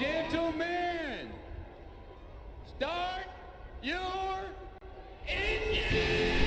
Gentlemen, start your engine!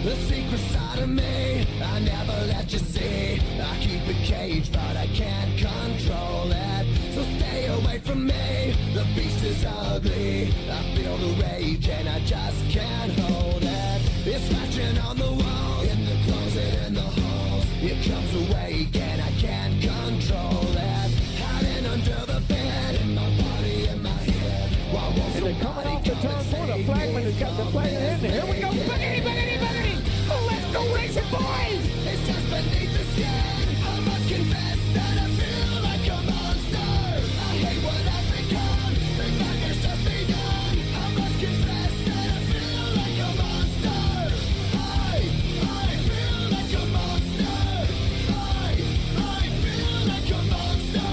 The secret side of me, I never let you see. I keep it caged, but I can't control it. So stay away from me, the beast is ugly. I feel the rage and I just can't hold it. It's scratching on the walls, in the closet, in the halls. It comes awake and I can't control it. Hiding under the bed, in my body, in my head. Why won't And they're coming off the turn for the flagman has got the flag in there. Here we go, buggity, buggity, buggity! Oh, let's go racing, boys! It's just beneath the skin. I must confess that I feel like a monster. I hate what I've become. The nightmare's just begun. I must confess that I feel like a monster. I feel like a monster. I feel like a monster.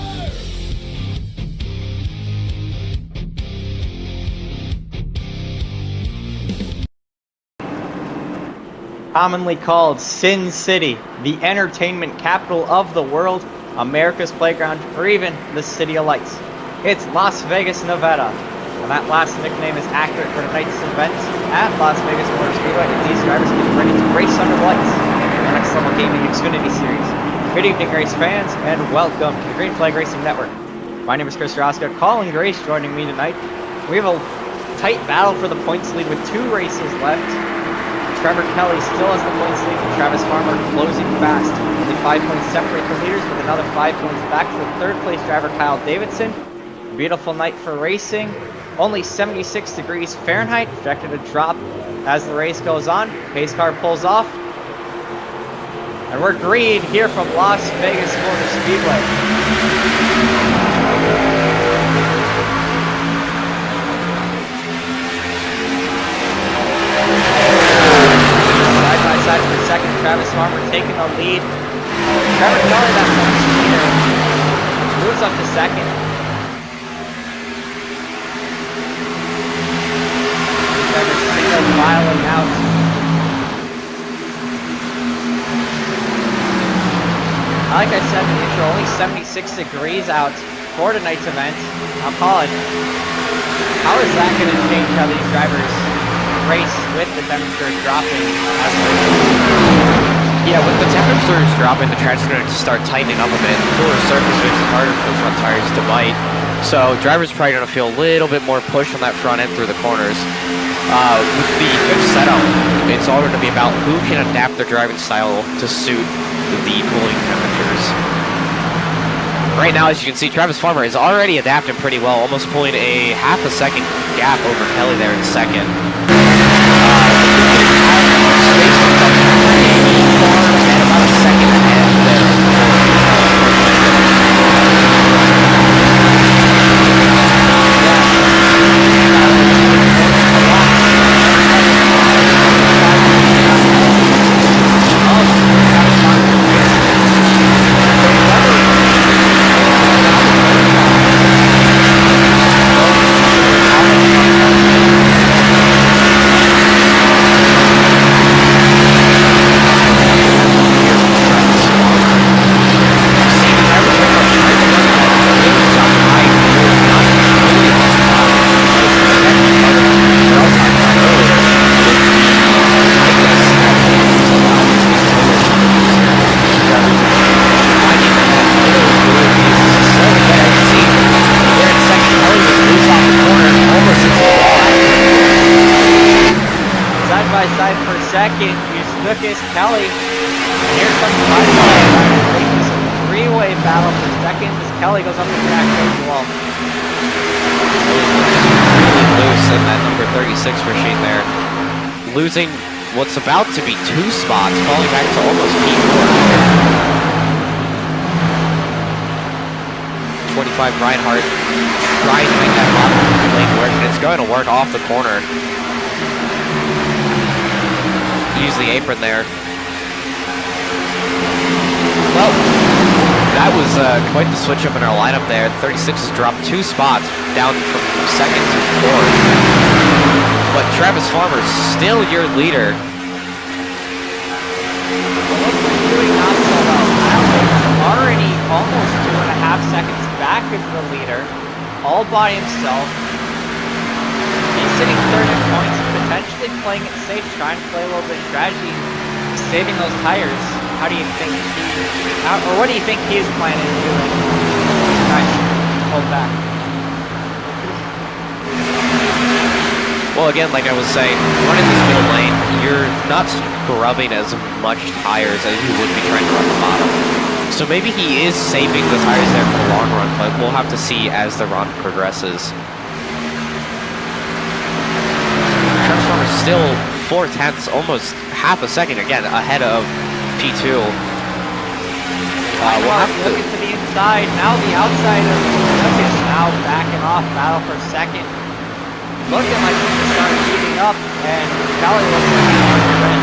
Commonly called Sin City, the entertainment capital of the world, America's playground, or even the City of Lights. It's Las Vegas, Nevada, and that last nickname is accurate for tonight's event at Las Vegas Motor Speedway, and these drivers are getting ready to race under the lights in the next level gaming Xfinity series. Good evening, race fans, and welcome to the Green Flag Racing Network. My name is Chris Roscoe, calling the race. Joining me tonight, we have a tight battle for the points lead with 2 races left. Trevor Kelly still has the points lead, and Travis Farmer closing fast. Only 5 points separate the leaders, with another 5 points back for third place driver Kyle Davidson. Beautiful night for racing. Only 76 degrees Fahrenheit, projected to drop as the race goes on. Pace car pulls off. And we're green here from Las Vegas Motor Speedway. Side for second, Travis Farmer taking the lead. Trevor Kelly, that much leader, moves up to second. Trevor still filing out. Like I said in the intro, only 76 degrees out for tonight's event. Now, Colin, how is that going to change how these drivers race with the temperature dropping? Yeah, with the temperatures dropping, the track's going to start tightening up a bit. The cooler surface makes it harder for the front tires to bite. So drivers are probably going to feel a little bit more push on that front end through the corners. With the fixed setup, it's all going to be about who can adapt their driving style to suit the cooling temperatures. Right now, as you can see, Travis Farmer is already adapting pretty well, almost pulling a half a second gap over Kelly there in second. And about a second ahead there. Second, Uzbekis Kelly. Here comes the three-way battle for second as Kelly goes up the track as well. Really loose in that number 36 machine there. Losing what's about to be 2 spots, falling back to almost P4. 25 Reinhardt trying to make that bottom lane work, and it's going to work off the corner. Use the apron there. Well, that was quite the switch up in our lineup there. 36 has dropped 2 spots, down from 2nd to 4th. But Travis Farmer still your leader. Doing not so well. Kyle already almost 2.5 seconds back of the leader, all by himself. He's sitting 3rd in points, potentially playing it safe, trying to play a little bit of strategy, saving those tires. How do you think or what do you think he is planning to do? Trying to hold back. Well, again, like I was saying, running this middle lane, you're not scrubbing as much tires as you would be trying to run the bottom. So maybe he is saving the tires there for the long run, but we'll have to see as the run progresses. Transformer still 4/10, almost half a second, again, ahead of P2. We'll have to look to the inside. Now the outside of Lucas now backing off, battle for 2nd. Looking like we can start heating up, and Kelly looks like he's on the win.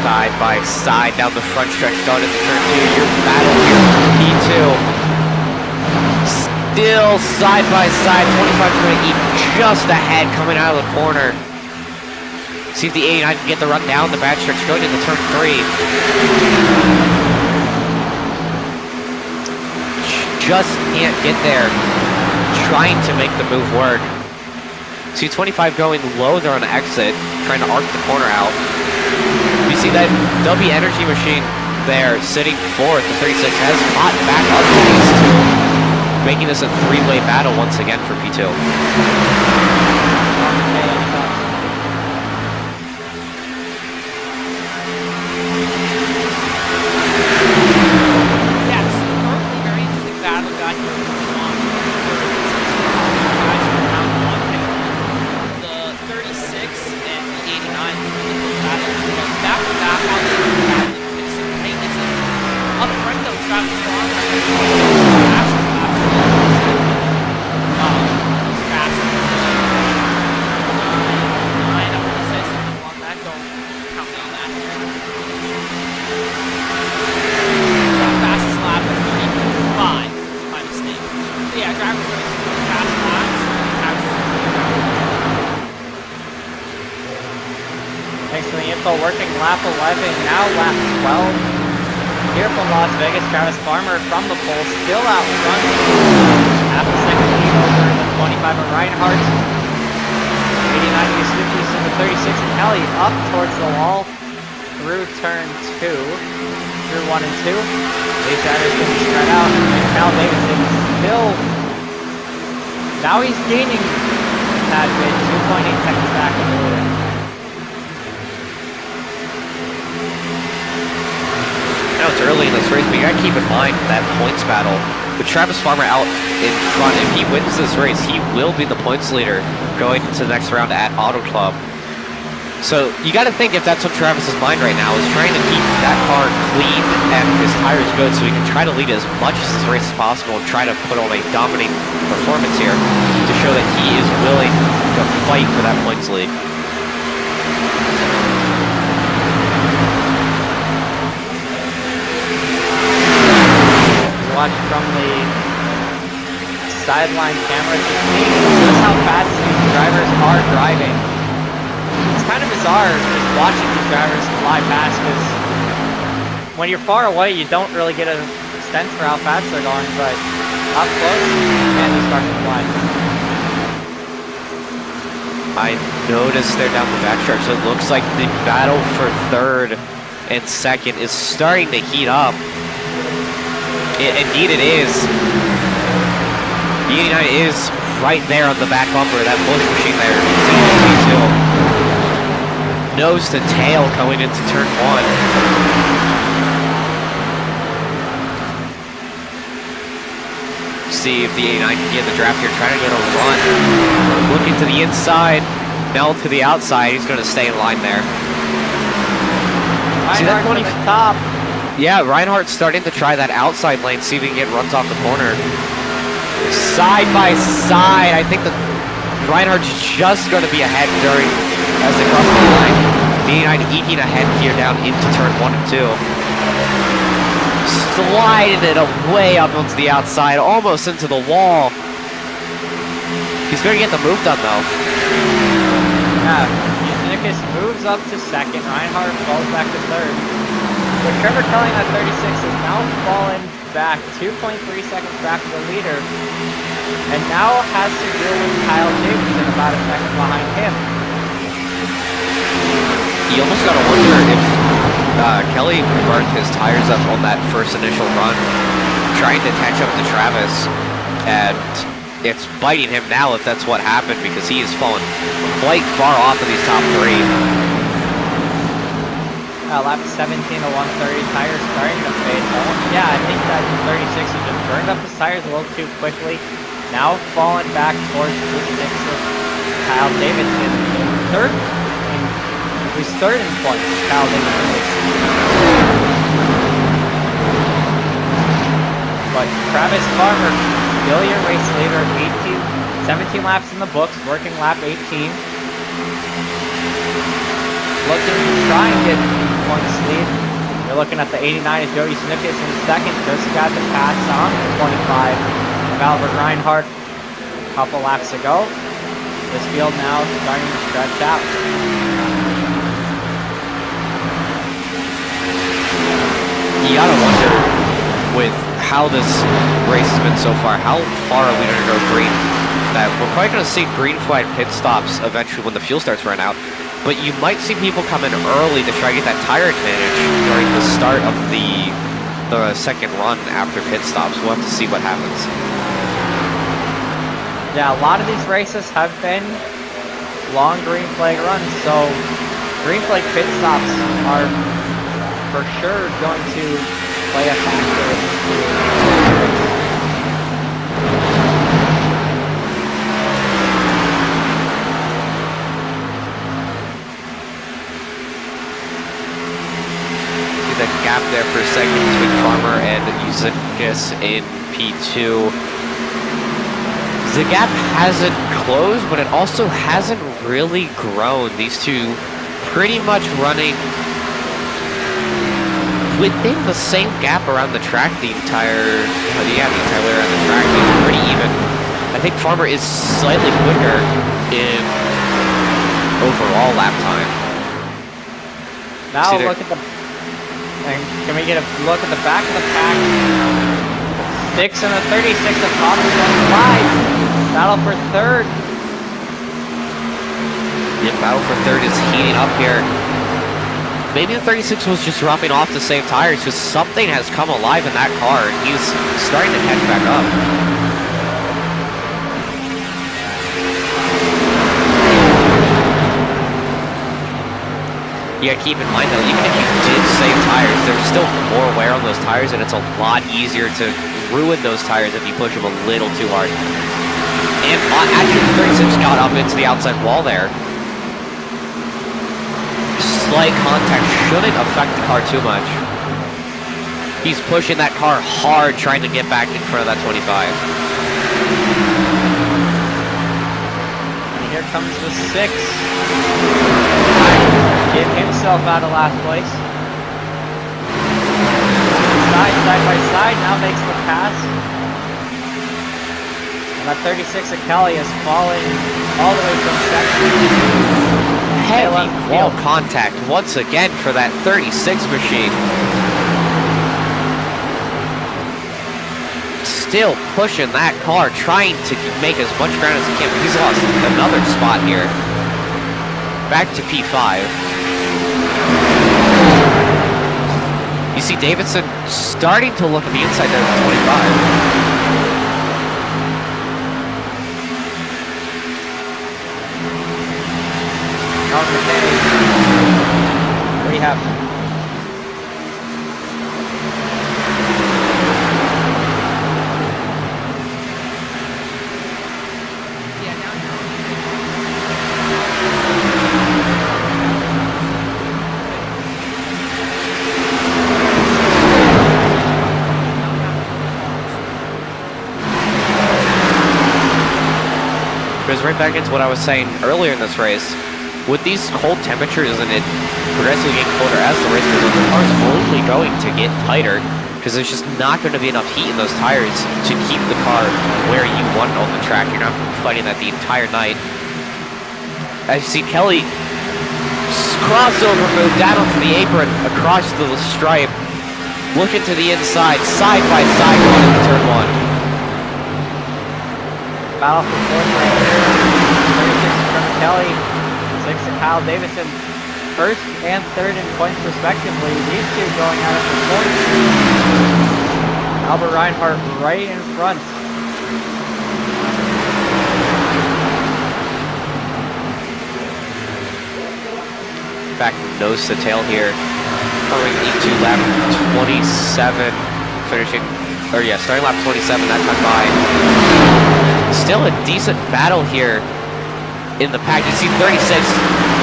Side by side down the front stretch going into turn 2. Your battle here for P2. Still side by side. 25 is going to eat just ahead coming out of the corner. See if the 89 can get the run down the back stretch going into turn 3. Just can't get there. Trying to make the move work. See 25 going low there on the exit, trying to arc the corner out. You see that W Energy Machine there sitting 4th. The 36 has caught back up to these two, making this a 3-way battle once again for P2. Yes, currently very interesting battle got here on the 36 and the 89 battle. Back to back out there, up front though, Travis working lap 11, now lap 12. Here from Las Vegas, Travis Farmer from the pole, still out front. Half a second lead over the 25 of Reinhardt. 89 Yusuke in the 36 and Kelly up towards the wall through turn 2, through 1 and 2. These riders going to spread out, and Cal Davidson still, now he's gaining that bit, 2.8 seconds back in the leader. I know it's early in this race, but you gotta keep in mind that points battle. With Travis Farmer out in front, if he wins this race, he will be the points leader going into the next round at Auto Club. So you gotta think if that's on Travis's mind right now, is trying to keep that car clean and his tires good so he can try to lead as much as this race as possible and try to put on a dominating performance here to show that he is willing to fight for that points lead. Watch from the sideline camera to see just how fast these drivers are driving. It's kind of bizarre just watching these drivers fly past because when you're far away you don't really get a sense for how fast they're going, but up close, man, these cars are flying. I noticed there down the backstretch, so it looks like the battle for third and second is starting to heat up. Indeed it is. The 89 is right there on the back bumper, that push machine there. Nose to tail going into turn 1. See if the 89 can get the draft here, trying to get a run. Looking to the inside, now to the outside, he's going to stay in line there. See that 20 to the top. Yeah, Reinhardt's starting to try that outside lane, see if he can get runs off the corner. Side by side, I think that Reinhardt's just going to be ahead as they cross the line. D9 eking ahead here down into turn 1 and 2. Sliding it away up onto the outside, almost into the wall. He's going to get the move done though. Yeah, Yusenicus moves up to second. Reinhardt falls back to third. But Trevor Kelly at 36 has now fallen back 2.3 seconds back to the leader, and now has to deal with Kyle Davidson about a second behind him. You almost gotta wonder if Kelly burned his tires up on that first initial run, trying to catch up to Travis, and it's biting him now if that's what happened, because he has fallen quite far off of these top 3. Lap 17 to 130, tires starting to fade. Yeah, I think that 36 he just burned up his tires a little too quickly. Now falling back towards the six of Kyle Davidson. Who's third in points, Kyle Davidson. But Travis Farmer, still your race leader, 17 laps in the books, working lap 18. Looking to try and get points lead. You're looking at the 89 is Jody Snippets in second. Just got the pass on 25 of Albert Reinhardt a couple laps ago. This field now starting to stretch out. You gotta wonder, with how this race has been so far, how far are we gonna go green? That we're probably gonna see green flag pit stops eventually when the fuel starts running out. But you might see people come in early to try to get that tire advantage during the start of the second run after pit stops. We'll have to see what happens. Yeah, a lot of these races have been long green flag runs, so green flag pit stops are for sure going to play a factor into the race. The gap there for a second between Farmer and Yusenicus in P2. The gap hasn't closed, but it also hasn't really grown. These two pretty much running within the same gap around the track the entire way around the track. They're pretty even. I think Farmer is slightly quicker in overall lap time. Now look at the... And can we get a look at the back of the pack? 6 and a 36 of Farmer going wide. Battle for third. Yeah, battle for third is heating up here. Maybe the 36 was just dropping off to save tires, because something has come alive in that car, and he's starting to catch back up. You gotta keep in mind though, even if you did save tires, there's still more wear on those tires, and it's a lot easier to ruin those tires if you push them a little too hard. And actually the 36 got up into the outside wall there. Slight contact shouldn't affect the car too much. He's pushing that car hard, trying to get back in front of that 25. And here comes the 6. Get himself out of last place. Side by side, now makes the pass. And that 36 of Kelly is falling all the way from second. Heavy wall contact once again for that 36 machine. Still pushing that car, trying to make as much ground as he can, but he's lost another spot here. Back to P5. You see Davidson starting to look at the inside there at 25. What do you have? goes right back into what I was saying earlier in this race. With these cold temperatures and it progressively getting colder as the race goes on, the car's only going to get tighter because there's just not going to be enough heat in those tires to keep the car where you want it on the track. You're not fighting that the entire night. As you see Kelly crossover move down onto the apron, across the stripe, looking to the inside, side by side going into turn 1. Battle for fourth right here. 36 from Kelly, 6 to Kyle Davidson. First and third in points respectively. These two going at it for points. Albert Reinhardt right in front. Back nose to tail here. Coming into lap 27, finishing, or yeah, starting lap 27 that time by. Still a decent battle here in the pack. You see 36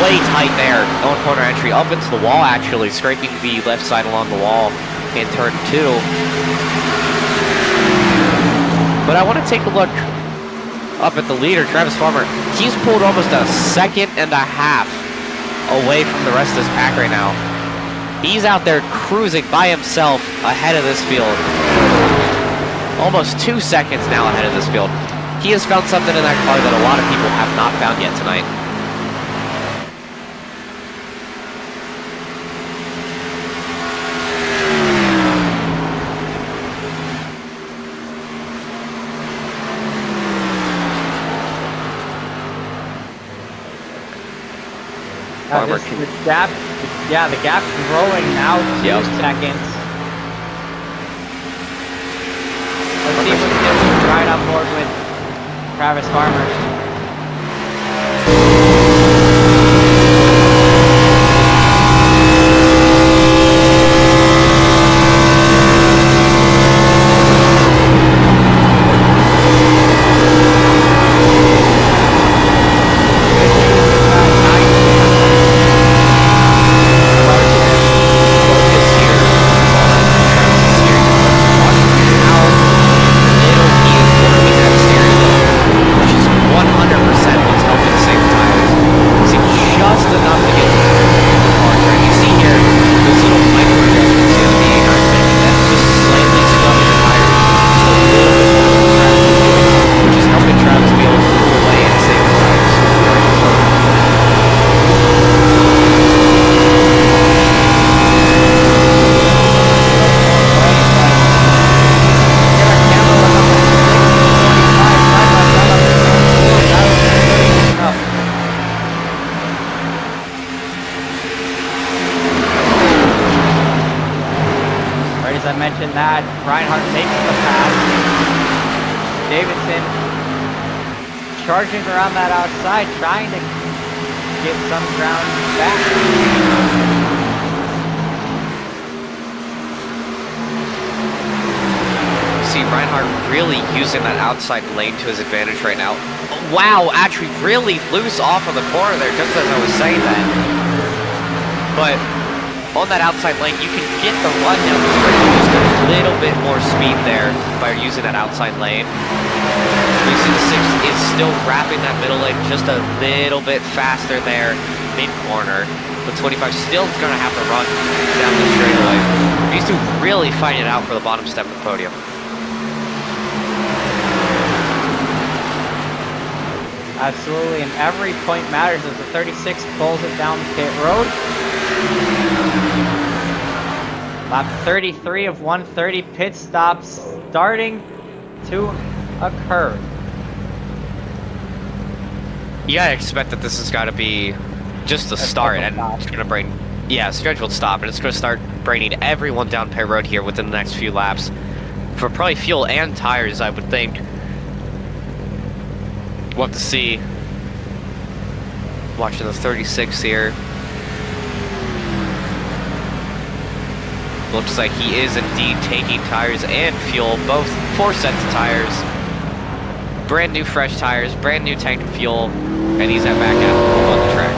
way tight there on corner entry, up into the wall actually, scraping the left side along the wall in turn 2. But I want to take a look up at the leader, Travis Farmer. He's pulled almost a second and a half away from the rest of this pack right now. He's out there cruising by himself ahead of this field. Almost 2 seconds now ahead of this field. He has found something in that car that a lot of people have not found yet tonight. The gap's growing now, 2 seconds. Let's see if we can get right on board with Travis Farmer. That Reinhardt makes the pass. Davidson charging around that outside, trying to get some ground back. See Reinhardt really using that outside lane to his advantage right now. Wow, actually really loose off of the corner there, just as I was saying that. But on that outside lane, you can get the run down the straight with just a little bit more speed there by using that outside lane. You see the 6 is still wrapping that middle lane just a little bit faster there, mid-corner. The 25 still is going to have to run down the straightaway. These two really fighting it out for the bottom step of the podium. Absolutely, and every point matters as the 36 pulls it down the pit road. Lap 33 of 130, pit stops starting to occur. You gotta expect that this has got to be just the start, and it's gonna bring, scheduled stop, and it's gonna start bringing everyone down pit road here within the next few laps for probably fuel and tires, I would think. We'll have to see. Watching the 36 here. Looks like he is indeed taking tires and fuel, both 4 sets of tires. Brand new fresh tires, brand new tank of fuel, and he's back out on the track.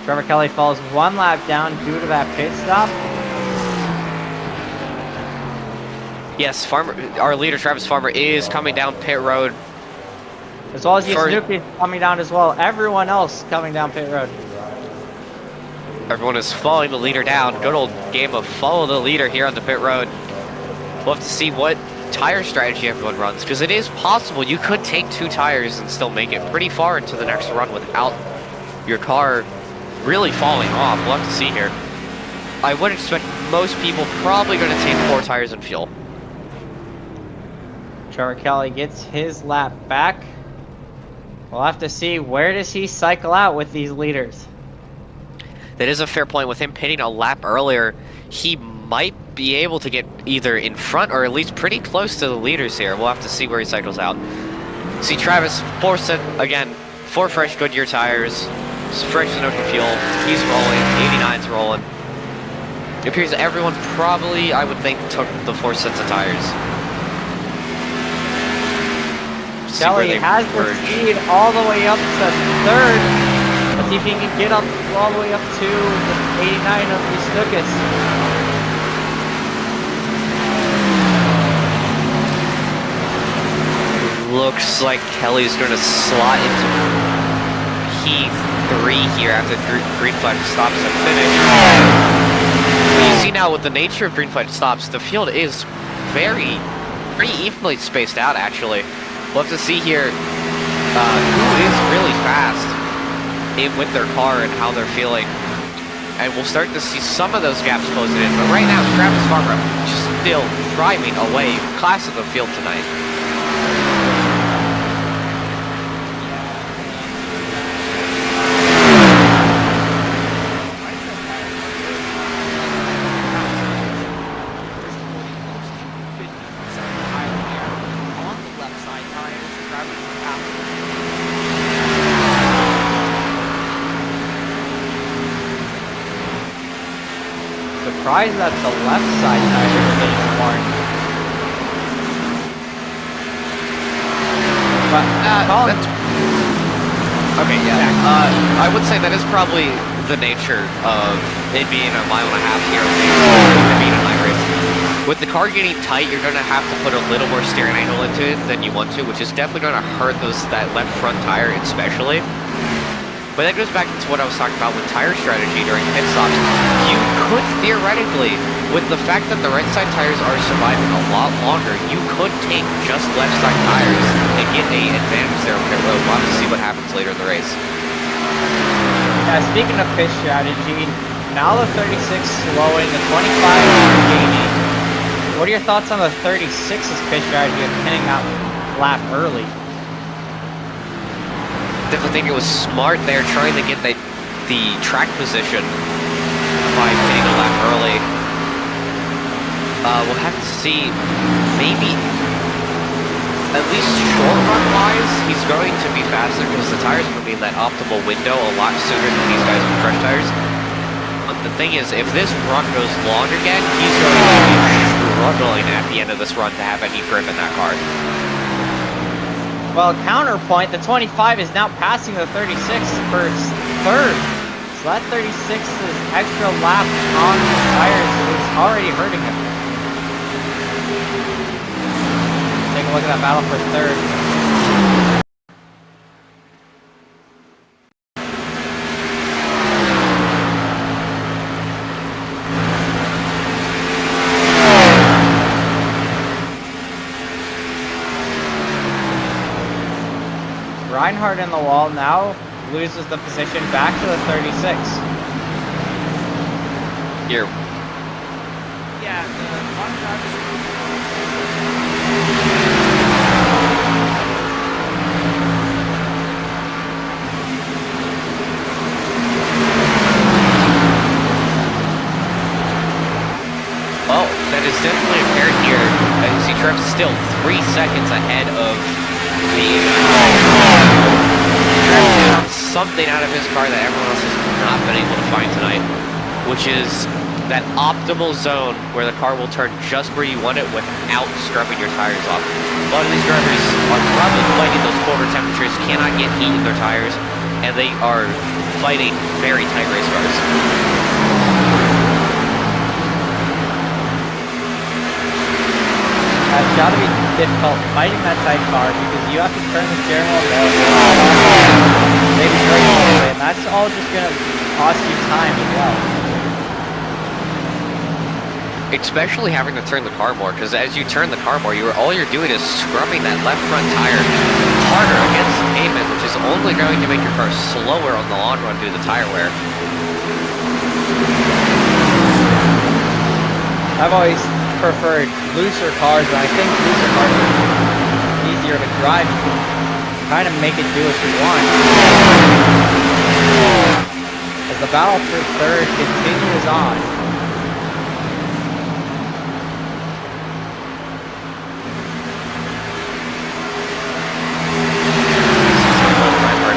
Trevor Kelly falls 1 lap down due to that pit stop. Yes, our leader Travis Farmer is coming down pit road. As well as Yusuke coming down as well. Everyone else coming down pit road. Everyone is following the leader down. Good old game of follow the leader here on the pit road. We'll have to see what tire strategy everyone runs, because it is possible you could take 2 tires and still make it pretty far into the next run without your car really falling off. We'll have to see here. I would expect most people probably going to take 4 tires and fuel. Trevor Kelly gets his lap back. We'll have to see, where does he cycle out with these leaders? That is a fair point. With him pitting a lap earlier, he might be able to get either in front or at least pretty close to the leaders here. We'll have to see where he cycles out. See Travis, 4 fresh Goodyear tires, fresh Sunoco fuel. He's rolling, 89's rolling. It appears that everyone probably, I would think, took the 4 sets of tires. Kelly has the speed all the way up to 3rd. Let's see if he can get up all the way up to the 89 of Yusuke. Looks like Kelly's going to slot into P3 here after green flag stops and finish. You see now, with the nature of green flag stops, the field is pretty evenly spaced out, actually. We'll have to see here who is really fast with their car and how they're feeling. And we'll start to see some of those gaps closing in. But right now, Travis Farmer just still driving away. Class of the field tonight. Surprised that the left side tire is getting worn. But okay, yeah. I would say that is probably the nature of it being a mile and a half here, it being a night race. With the car getting tight, you're going to have to put a little more steering angle into it than you want to, which is definitely going to hurt that left front tire especially. But that goes back to what I was talking about with tire strategy during pit stops. You could theoretically, with the fact that the right side tires are surviving a lot longer, you could take just left side tires and get an advantage there on pit road. We'll have to see what happens later in the race. Yeah, speaking of pit strategy, now the 36 slowing, the 25 are gaining. What are your thoughts on the 36's pit strategy of pinning that lap early? Definitely think it was smart there, trying to get the track position by pitting a lap early. We'll have to see, maybe at least short run wise, he's going to be faster because the tires are going to be in that optimal window a lot sooner than these guys with fresh tires. But the thing is, if this run goes long again, he's going to be struggling at the end of this run to have any grip in that car. Well, counterpoint, the 25 is now passing the 36 for 3rd. So that 36's extra lap on the tires is already hurting him. Take a look at that battle for 3rd. Reinhardt in the wall now loses the position back to the 36. Here. Yeah, the one driver. Well, that is definitely apparent here. As you see, Trev's still 3 seconds ahead of something out of his car that everyone else has not been able to find tonight, which is that optimal zone where the car will turn just where you want it without scrubbing your tires off. A lot of these drivers are probably fighting those colder temperatures, cannot get heat in their tires, and they are fighting very tight race cars. It's got to be difficult fighting that tight car because you have to turn the steering wheel maybe brake a little bit, and that's all just going to cost you time as well. Especially having to turn the car more, because as you turn the car more, all you're doing is scrubbing that left front tire harder against the pavement, which is only going to make your car slower on the long run due to the tire wear. I've always preferred looser cars, and I think looser cars are easier to drive. You can kind of make it do what you want. As the battle for third continues on.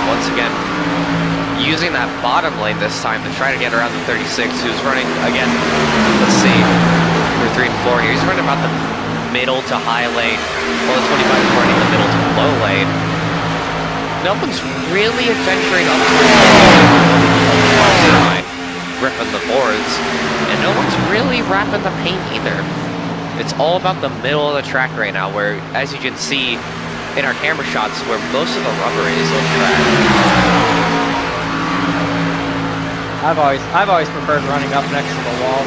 Once again, using that bottom lane this time to try to get around the 36, who's running, again, let's see, we're 3 and 4 here. He's running about the middle to high lane, while the 25 is running the middle to low lane. No one's really adventuring up towards the line, ripping the boards, and no one's really wrapping the paint either. It's all about the middle of the track right now, where, as you can see, in our camera shots where most of the rubber is on the track. I've always preferred running up next to the wall.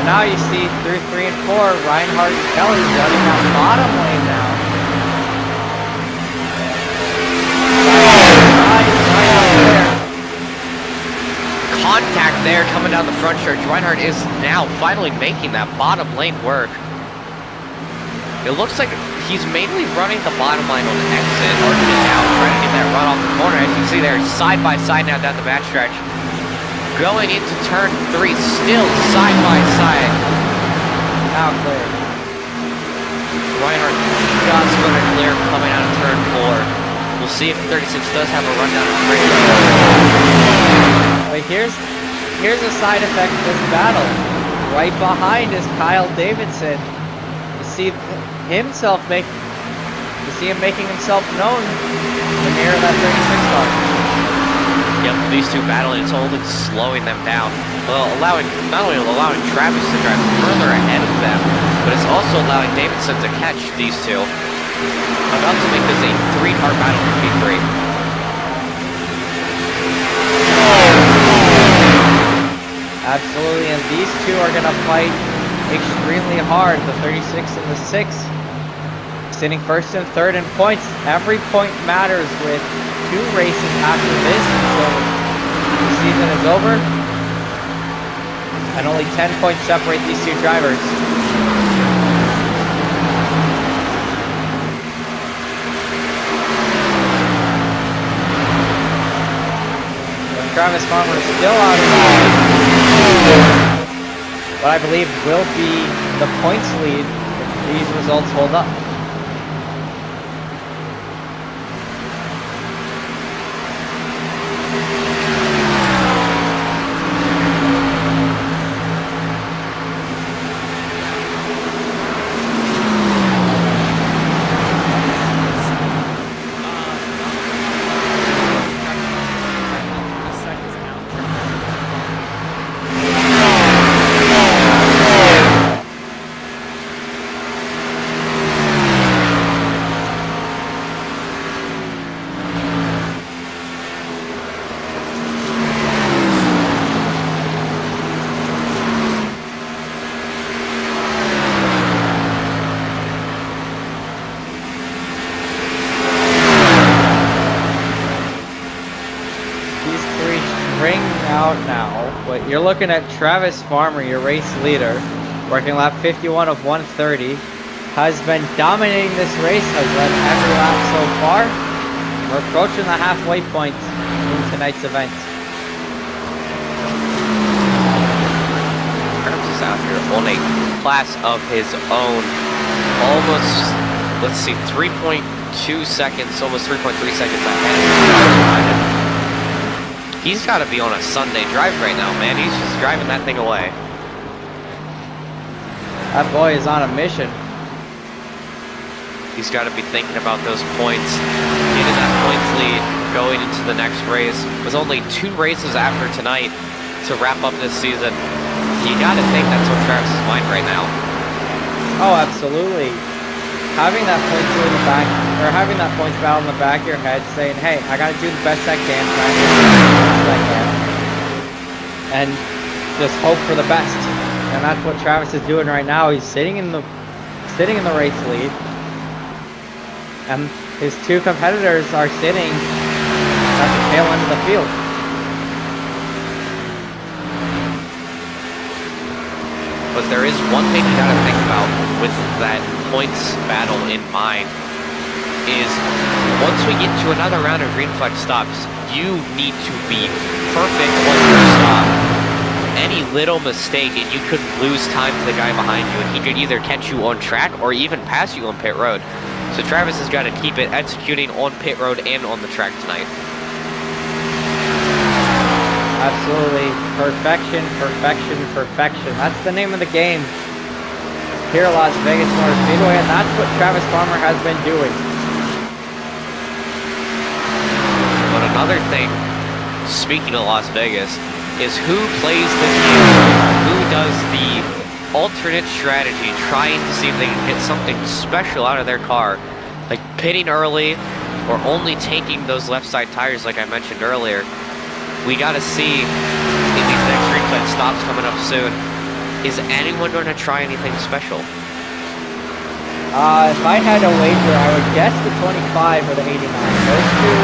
Now you see through 3 and 4, Reinhardt and Kelly running that bottom lane now. Right out there. Contact there coming down the front stretch. Reinhardt is now finally making that bottom lane work. It looks like he's mainly running the bottom line on the exit, arcing it down, trying to get that run off the corner. As you see there, side by side now down the back stretch. Going into turn 3, still side by side. Now clear. Reinhardt just going to clear coming out of turn 4. We'll see if 36 does have a run down the straight. But here's a side effect of this battle. Right behind is Kyle Davidson. You see him making himself known in the mirror of that 36 car. Yep, these two battling, it's only slowing them down. Well, not only allowing Travis to drive further ahead of them, but it's also allowing Davidson to catch these two. About to make this a 3-car battle for P3. Absolutely, and these two are going to fight extremely hard, the 36 and the 6. Sitting first and third in points. Every point matters with 2 races after this until the season is over. And only 10 points separate these two drivers. But Travis Farmer is still out of line. What I believe will be the points lead if these results hold up. You're looking at Travis Farmer, your race leader, working lap 51 of 130, has been dominating this race, has led every lap so far. We're approaching the halfway point in tonight's event. Travis is out here on a class of his own. Almost, let's see, 3.2 seconds, almost 3.3 seconds ahead. He's got to be on a Sunday drive right now, man. He's just driving that thing away. That boy is on a mission. He's got to be thinking about those points, getting that points lead, going into the next race. With only 2 races after tonight to wrap up this season. You gotta think that's on Travis's mind right now. Oh, absolutely. Having that points in the back, or having that points battle in the back of your head, saying, "Hey, I gotta do the best I can, try and do the best I can, and just hope for the best." And that's what Travis is doing right now. He's sitting in the race lead, and his two competitors are sitting at the tail end of the field. But there is one thing you gotta think about with that points battle in mind is once we get to another round of green flag stops, you need to be perfect on your stop. Any little mistake and you could lose time to the guy behind you, and he could either catch you on track or even pass you on pit road. So Travis has got to keep it executing on pit road and on the track tonight. Absolutely. Perfection, perfection, perfection. That's the name of the game here at Las Vegas Motor Speedway, and that's what Travis Farmer has been doing. But another thing, speaking of Las Vegas, is who plays the game, who does the alternate strategy, trying to see if they can get something special out of their car, like pitting early or only taking those left side tires like I mentioned earlier. We gotta see in these next green flag stops coming up soon, is anyone going to try anything special? If I had a wager, I would guess the 25 or the 89. Those two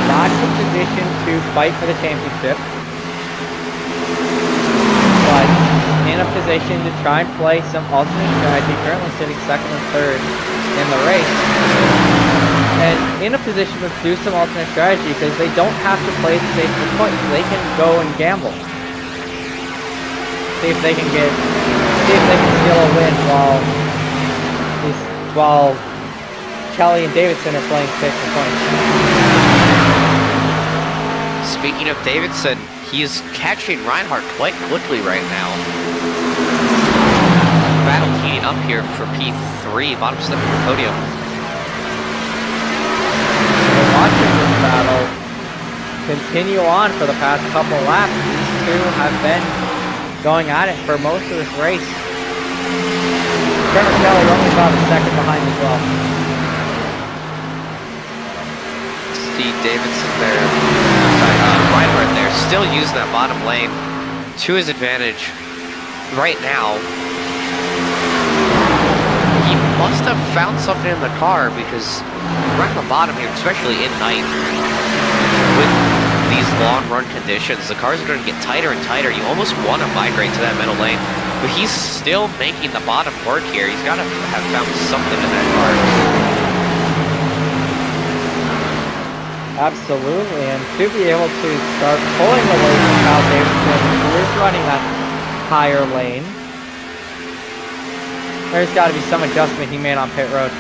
not in position to fight for the championship, but in a position to try and play some alternate strategy, currently sitting second and third in the race. And in a position to do some alternate strategy because they don't have to play it safe for points. They can go and gamble. See if they can steal a win while Kelly and Davidson are playing safe for points. Speaking of Davidson, he is catching Reinhardt quite quickly right now. Battle heating up here for P3, bottom step of the podium. Watching this battle continue on for the past couple laps. These two have been going at it for most of this race. Trevor Kelly only about a second behind as well. Steve Davidson there. Reinhardt there, still using that bottom lane to his advantage right now. He must have found something in the car because right on the bottom here, especially in night, with these long run conditions, the cars are going to get tighter and tighter. You almost want to migrate to that middle lane, but he's still making the bottom work here. He's got to have found something in that car. Absolutely, and to be able to start pulling away from Kyle Davidson, who is running that higher lane, there's got to be some adjustment he made on pit road.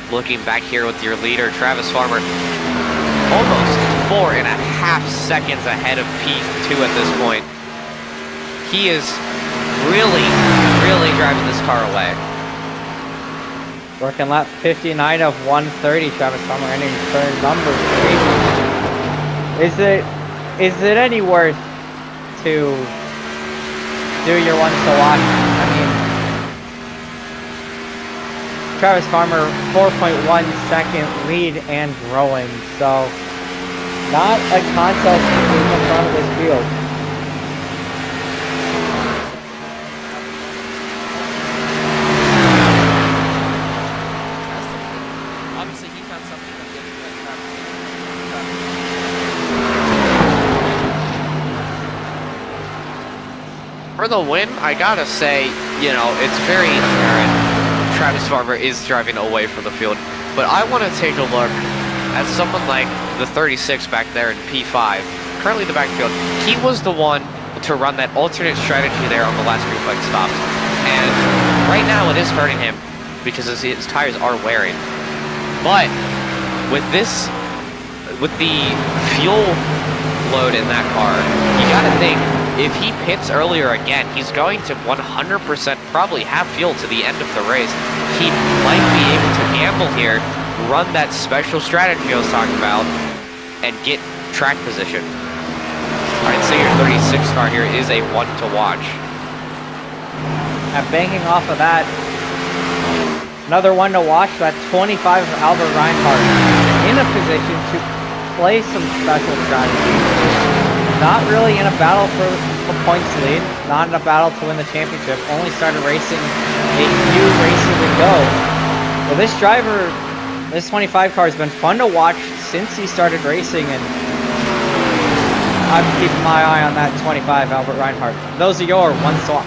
Looking back here with your leader, Travis Farmer, almost 4.5 seconds ahead of P2 at this point. He is really, really driving this car away. Working lap 59 of 130, Travis Farmer entering turn number 3. Is it any worth to do your ones to watch? I mean, Travis Farmer 4.1 second lead and growing, so not a contest in the front of this field. Obviously, he found something that didn't For the win, I gotta say, you know, it's very apparent Travis Farmer is driving away from the field, but I want to take a look at someone like the 36 back there in P5, currently in the backfield. He was the one to run that alternate strategy there on the last green flag stops, and right now it is hurting him because his tires are wearing. But with the fuel load in that car, you gotta think, if he pits earlier again, he's going to 100% probably have fuel to the end of the race. He might be able to gamble here, run that special strategy I was talking about, and get track position. All right, 36 car here is a one to watch. And banking off of that, another one to watch, that 25 of Albert Reinhardt in a position to play some special strategy. Not really in a battle for a points lead, not in a battle to win the championship, only started racing a few races ago. Well, this driver, this 25 car has been fun to watch since he started racing, and I'm keeping my eye on that 25 Albert Reinhardt. Those are your ones to watch.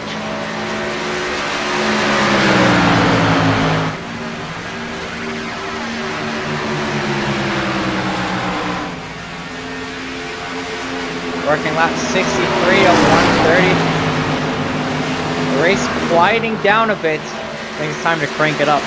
Working lap 63 of 130. The race quieting down a bit. I think it's time to crank it up.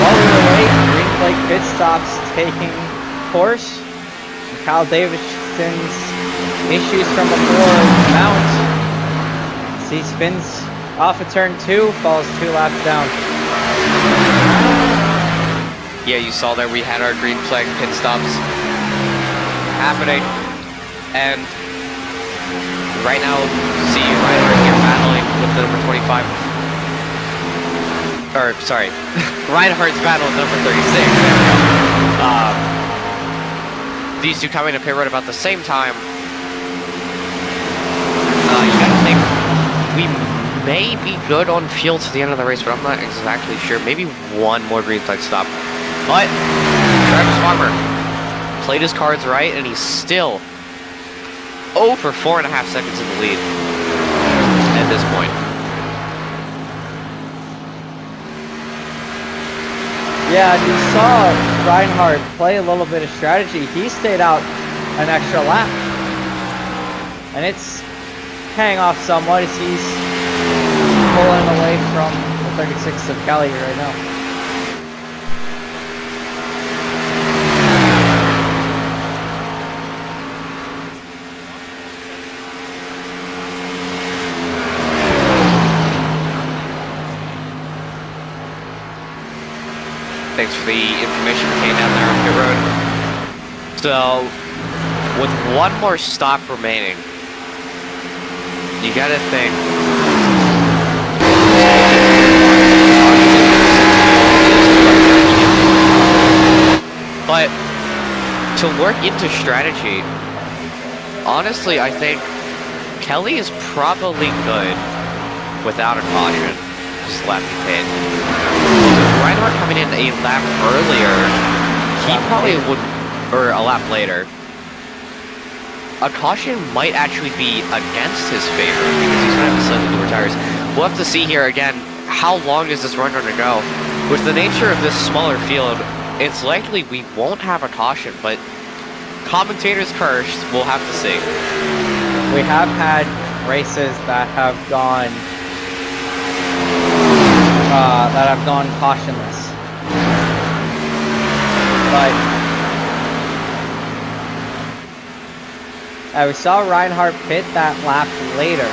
While we were waiting, green flag pit stops taking course. Kyle Davidson's issues from before mount. He spins off of turn 2, falls 2 laps down. Yeah, you saw there we had our green flag pit stops happening. And right now, see Reinhardt here battling with the number 25. Or, sorry, Reinhardt's battling with number 36. There we go. These two coming to pit road about the same time. You gotta think we may be good on fuel to the end of the race, but I'm not exactly sure. Maybe one more green flag stop. But Travis Farmer played his cards right, and he's still over 4.5 seconds in the lead at this point. Yeah, you saw Reinhardt play a little bit of strategy. He stayed out an extra lap. And it's paying off somewhat as he's pulling away from the 36 of Kelly right now. Thanks for the information we came down there on pit road. So, with one more stop remaining, you gotta think. But to work into strategy, honestly, I think Kelly is probably good without a caution. Just left pit. With Reinhardt coming in a lap earlier, he probably would, or a lap later. A caution might actually be against his favor because he's going to have to slightly newer tires. We'll have to see here again, how long is this run going to go? With the nature of this smaller field, it's likely we won't have a caution, but commentators cursed, we'll have to see. We have had races that have gone cautionless. But we saw Reinhardt pit that lap later.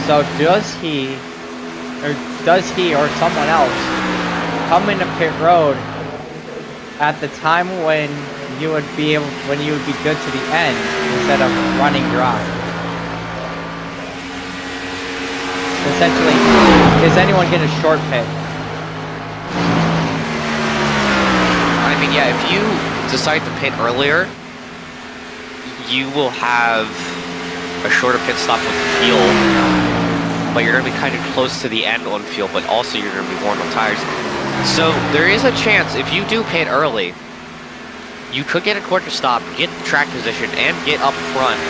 So does he or someone else come into pit road at the time when you would be good to the end instead of running dry? Essentially, is anyone going to short pit? I mean, yeah, if you decide to pit earlier, you will have a shorter pit stop with fuel, but you're going to be kind of close to the end on fuel, but also you're going to be worn on tires. So there is a chance, if you do pit early, you could get a quarter stop, get track position, and get up front,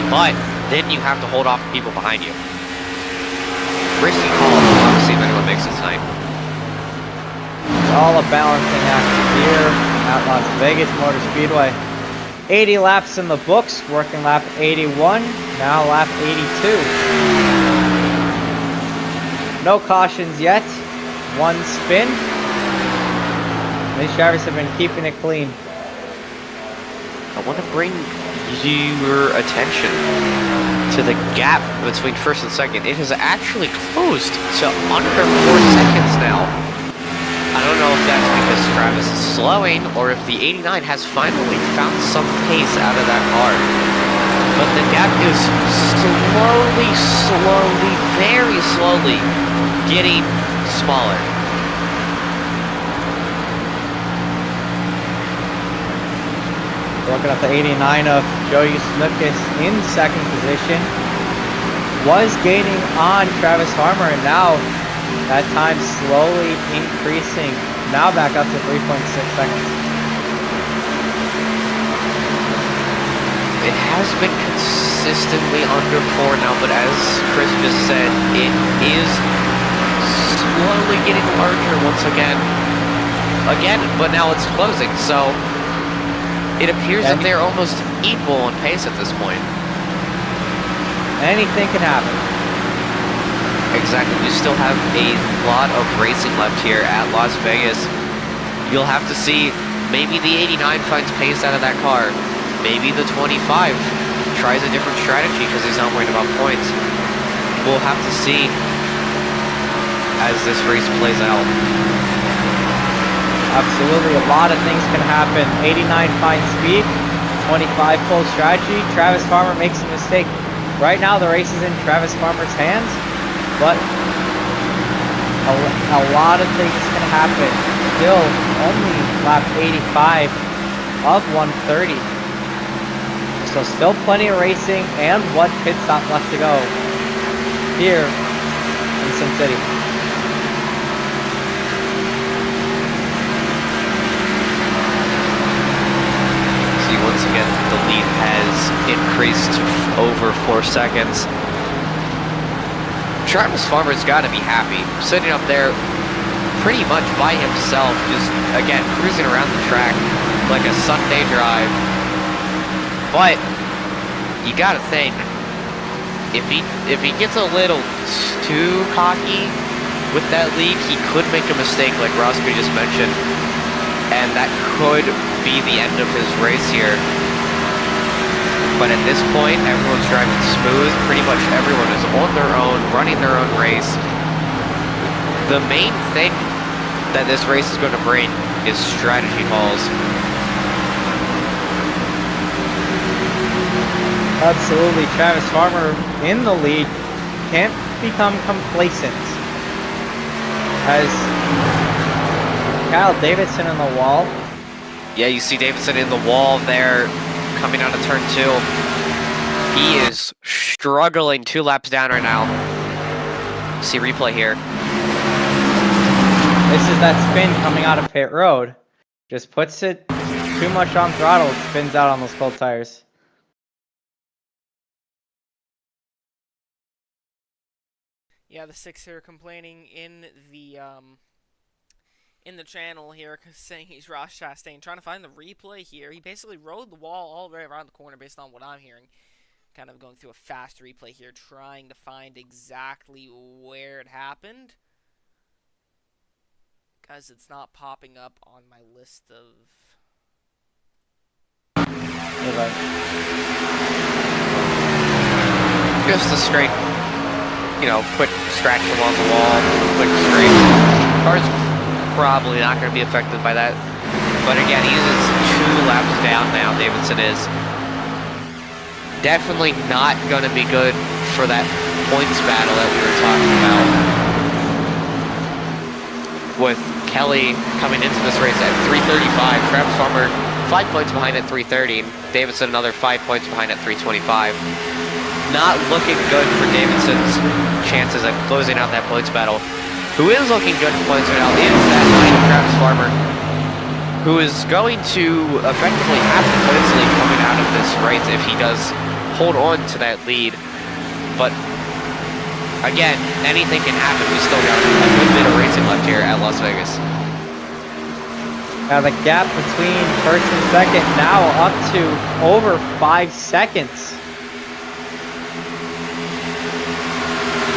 but then you have to hold off people behind you. Risky call, we'll have to see if anyone makes it tonight. It's all a balancing act here at Las Vegas Motor Speedway. 80 laps in the books, working lap 81, now lap 82. No cautions yet, one spin. These drivers have been keeping it clean. I want to bring your attention to the gap between first and second. It has actually closed to under 4 seconds now. I don't know if that's because Travis is slowing or if the 89 has finally found some pace out of that car. But the gap is slowly, very slowly getting smaller. Looking at the 89 of Joey Snukas in second position. Was gaining on Travis Farmer, and now that time slowly increasing. Now back up to 3.6 seconds. It has been consistently under 4 now, but as Chris just said, it is slowly getting larger once again. But now it's closing, so it appears that they're almost equal in pace at this point. Anything can happen. Exactly. You still have a lot of racing left here at Las Vegas. You'll have to see, maybe the 89 finds pace out of that car. Maybe the 25 tries a different strategy because he's not worried about points. We'll have to see as this race plays out. Absolutely, a lot of things can happen. 89 finds speed, 25 pulls strategy. Travis Farmer makes a mistake. Right now, the race is in Travis Farmer's hands, but a lot of things can happen. Still, only lap 85 of 130. So still plenty of racing and one pit stop left to go here in Sin City. See, once again, the lead has increased to over 4 seconds. Travis Farmer's got to be happy, sitting up there pretty much by himself, just, again, cruising around the track like a Sunday drive. But you gotta think, if he gets a little too cocky with that lead, he could make a mistake like Roscoe just mentioned, and that could be the end of his race here. But at this point, everyone's driving smooth. Pretty much everyone is on their own, running their own race. The main thing that this race is going to bring is strategy calls. Absolutely, Travis Farmer in the lead, can't become complacent. As Kyle Davidson in the wall. Yeah, you see Davidson in the wall there, coming out of turn 2. He is struggling 2 laps down right now. See replay here. This is that spin coming out of pit road. Just puts it too much on throttle, spins out on those cold tires. Yeah, the 6 here complaining in the channel here, saying he's Ross Chastain. Trying to find the replay here. He basically rode the wall all the way around the corner based on what I'm hearing. Kind of going through a fast replay here, trying to find exactly where it happened. Because it's not popping up on my list of... Just a straight, you know, quick scratch along the wall, quick straight. Car's probably not going to be affected by that. But again, he is 2 laps down now, Davidson is. Definitely not going to be good for that points battle that we were talking about. With Kelly coming into this race at 335, Travis Farmer 5 points behind at 330, Davidson another 5 points behind at 325. Not looking good for Davidson's chances at closing out that points battle. Who is looking good for points right now is that line of Travis Farmer, who is going to effectively have the points lead coming out of this race if he does hold on to that lead. But again, anything can happen. We still got a good bit of racing left here at Las Vegas. Now the gap between first and second now up to over 5 seconds.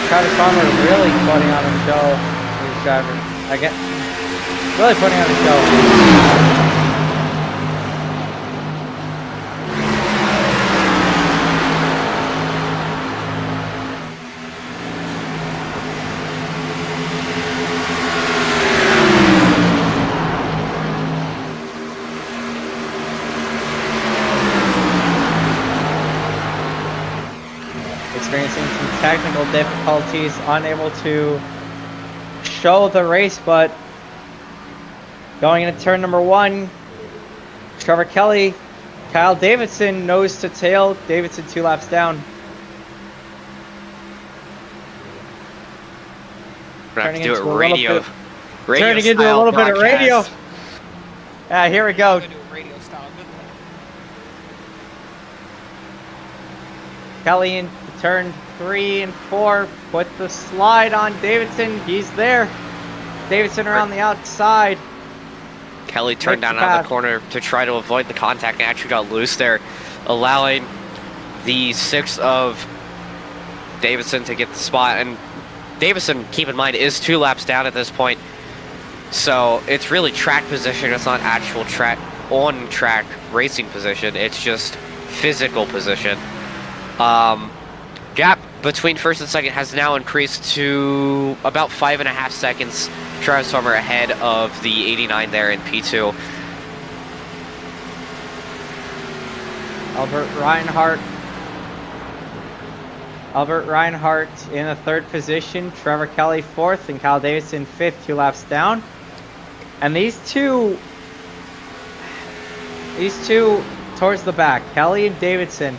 Travis Farmer really putting on a show. His driver, really putting on a show. Experiencing some technical difficulties, unable to show the race, but going into turn number 1, Trevor Kelly, Kyle Davidson nose to tail, Davidson 2 laps down. We're going to have to do it radio. Turning into a little bit of radio. Yeah, here we go. Kelly in turn 3 and 4, put the slide on Davidson. He's there. Davidson around the outside. Kelly turned down out of the corner to try to avoid the contact and actually got loose there, allowing the 6 of Davidson to get the spot. And Davison, keep in mind, is 2 laps down at this point. So it's really track position. It's not actual track, on-track racing position. It's just physical position. Gap between first and second has now increased to about 5.5 seconds. Travis Farmer ahead of the 89 there in P2. Albert Reinhardt in the 3rd position, Trevor Kelly 4th, and Kyle Davidson 5th, 2 laps down. And these two towards the back, Kelly and Davidson,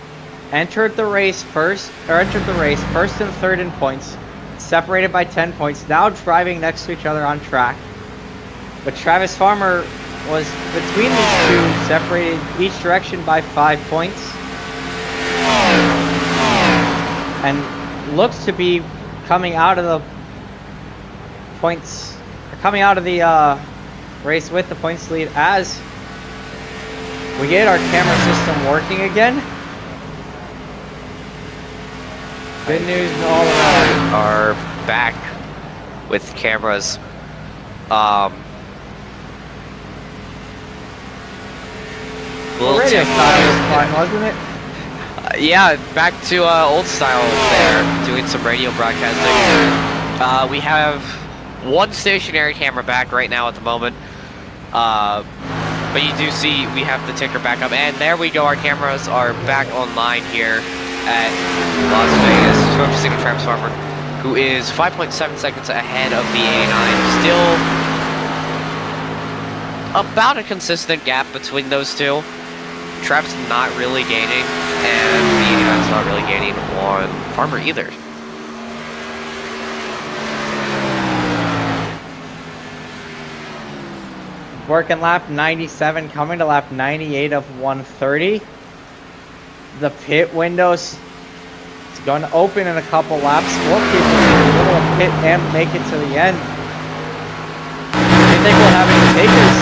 entered the race first and 3rd in points, separated by 10 points, now driving next to each other on track. But Travis Farmer was between these two, separated each direction by 5 points, and looks to be coming out of the race with the points lead as we get our camera system working again. Good news all around. Are back with cameras. Radio style was fun, wasn't it? Yeah, back to old style there, doing some radio broadcasting. We have 1 stationary camera back right now at the moment. But you do see we have the ticker back up, and there we go. Our cameras are back online here at Las Vegas, focusing on Travis Farmer, who is 5.7 seconds ahead of the 89. Still about a consistent gap between those two. Travis not really gaining, and the 89's not really gaining on Farmer either. Working lap 97, coming to lap 98 of 130. The pit windows is going to open in a couple laps. We'll keep a little pit and make it to the end. Do you think we'll have any takers?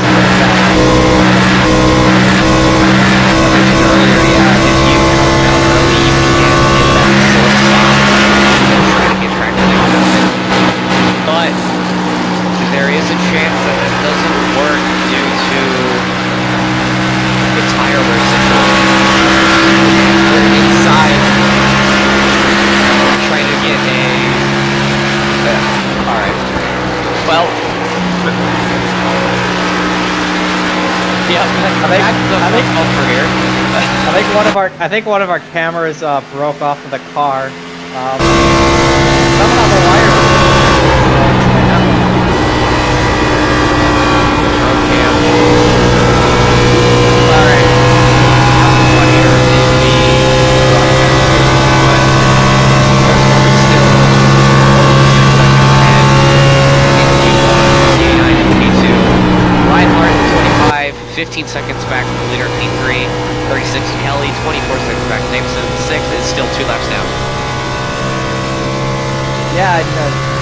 But there is a chance that that doesn't work due to the tire wear situation. We're inside, trying to get a... Alright. Well... Yeah, I think one of our cameras broke off of the car. Somehow the wire. Reinhardt, 15 seconds back from the leader, P3, 36 Kelly, 24 seconds back. Davison, 6th, is still 2 laps down. Yeah,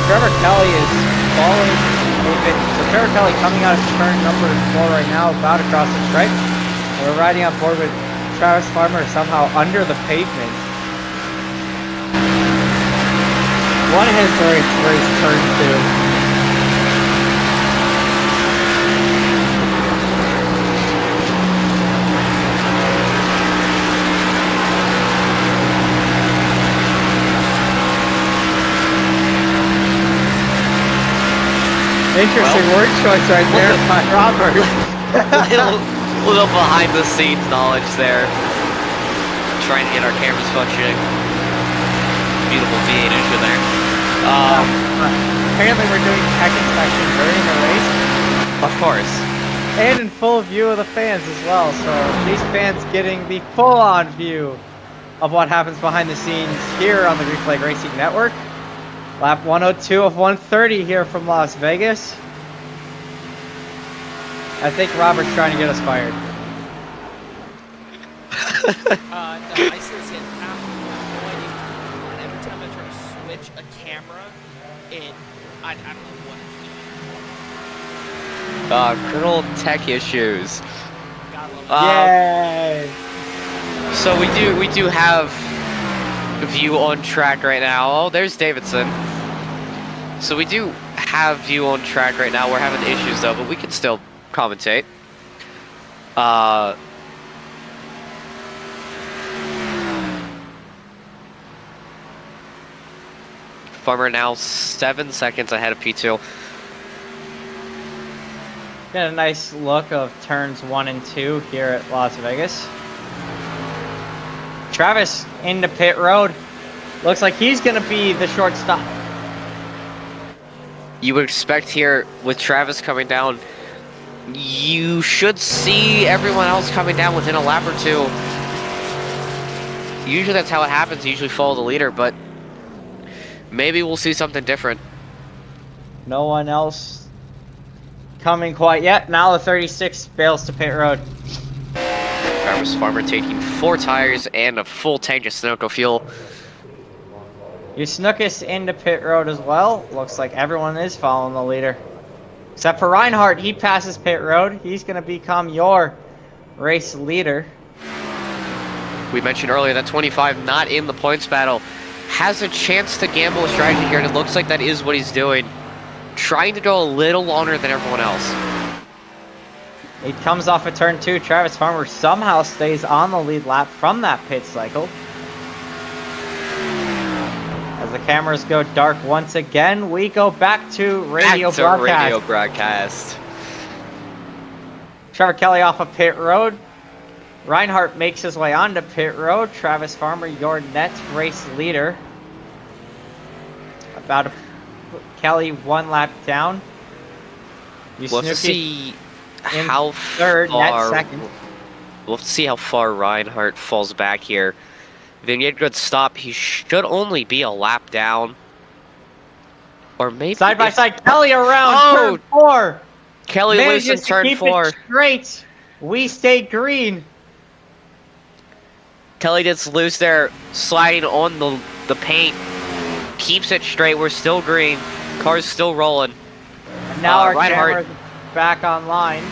Trevor Kelly is following a bit. So Trevor Kelly coming out of turn number 4 right now, about across the stripe. We're riding on board with Travis Farmer somehow under the pavement. One of his stories where he's turned to. Interesting word choice right there by Robert. little behind the scenes knowledge there. Trying to get our cameras functioning. Beautiful V8 engine there. Apparently we're doing tech inspection during the race. Of course. And in full view of the fans as well. So these fans getting the full-on view of what happens behind the scenes here on the Green Flag Racing Network. Lap 102 of 130 here from Las Vegas. I think Robert's trying to get us fired. No, I see this in absolutely. And every time I try to switch a camera, I don't know what it's doing. Good old tech issues. Yay! So we do have a view on track right now. Oh, there's Davidson. So we do have view on track right now. We're having issues though, but we can still commentate. Farmer now 7 seconds ahead of P2. Get a nice look of turns 1 and 2 here at Las Vegas. Travis into pit road. Looks like he's going to be the shortstop. You would expect here with Travis coming down, you should see everyone else coming down within a lap or two. Usually that's how it happens. You usually follow the leader, but maybe we'll see something different. No one else coming quite yet. Now the 36 bails to pit road. Travis Farmer taking 4 tires and a full tank of Sunoco fuel. Snookus into pit road as well. Looks like everyone is following the leader. Except for Reinhardt, he passes pit road. He's going to become your race leader. We mentioned earlier that 25 not in the points battle. Has a chance to gamble a strategy here, and it looks like that is what he's doing. Trying to go a little longer than everyone else. He comes off of turn 2. Travis Farmer somehow stays on the lead lap from that pit cycle. As the cameras go dark once again, we go back to radio broadcast. Trevor Kelly off of pit road. Reinhardt makes his way onto pit road. Travis Farmer, your net race leader. About Kelly 1 lap down. We'll have to see how third, far. net second. We'll have to see how far Reinhardt falls back here. If he get a good stop, he should only be a lap down. Or maybe side by side, Kelly around turn 4. Kelly loose in turn 4. Straight. We stayed green. Kelly gets loose there, sliding on the paint. Keeps it straight. We're still green. Car's still rolling. And now our camera's back online.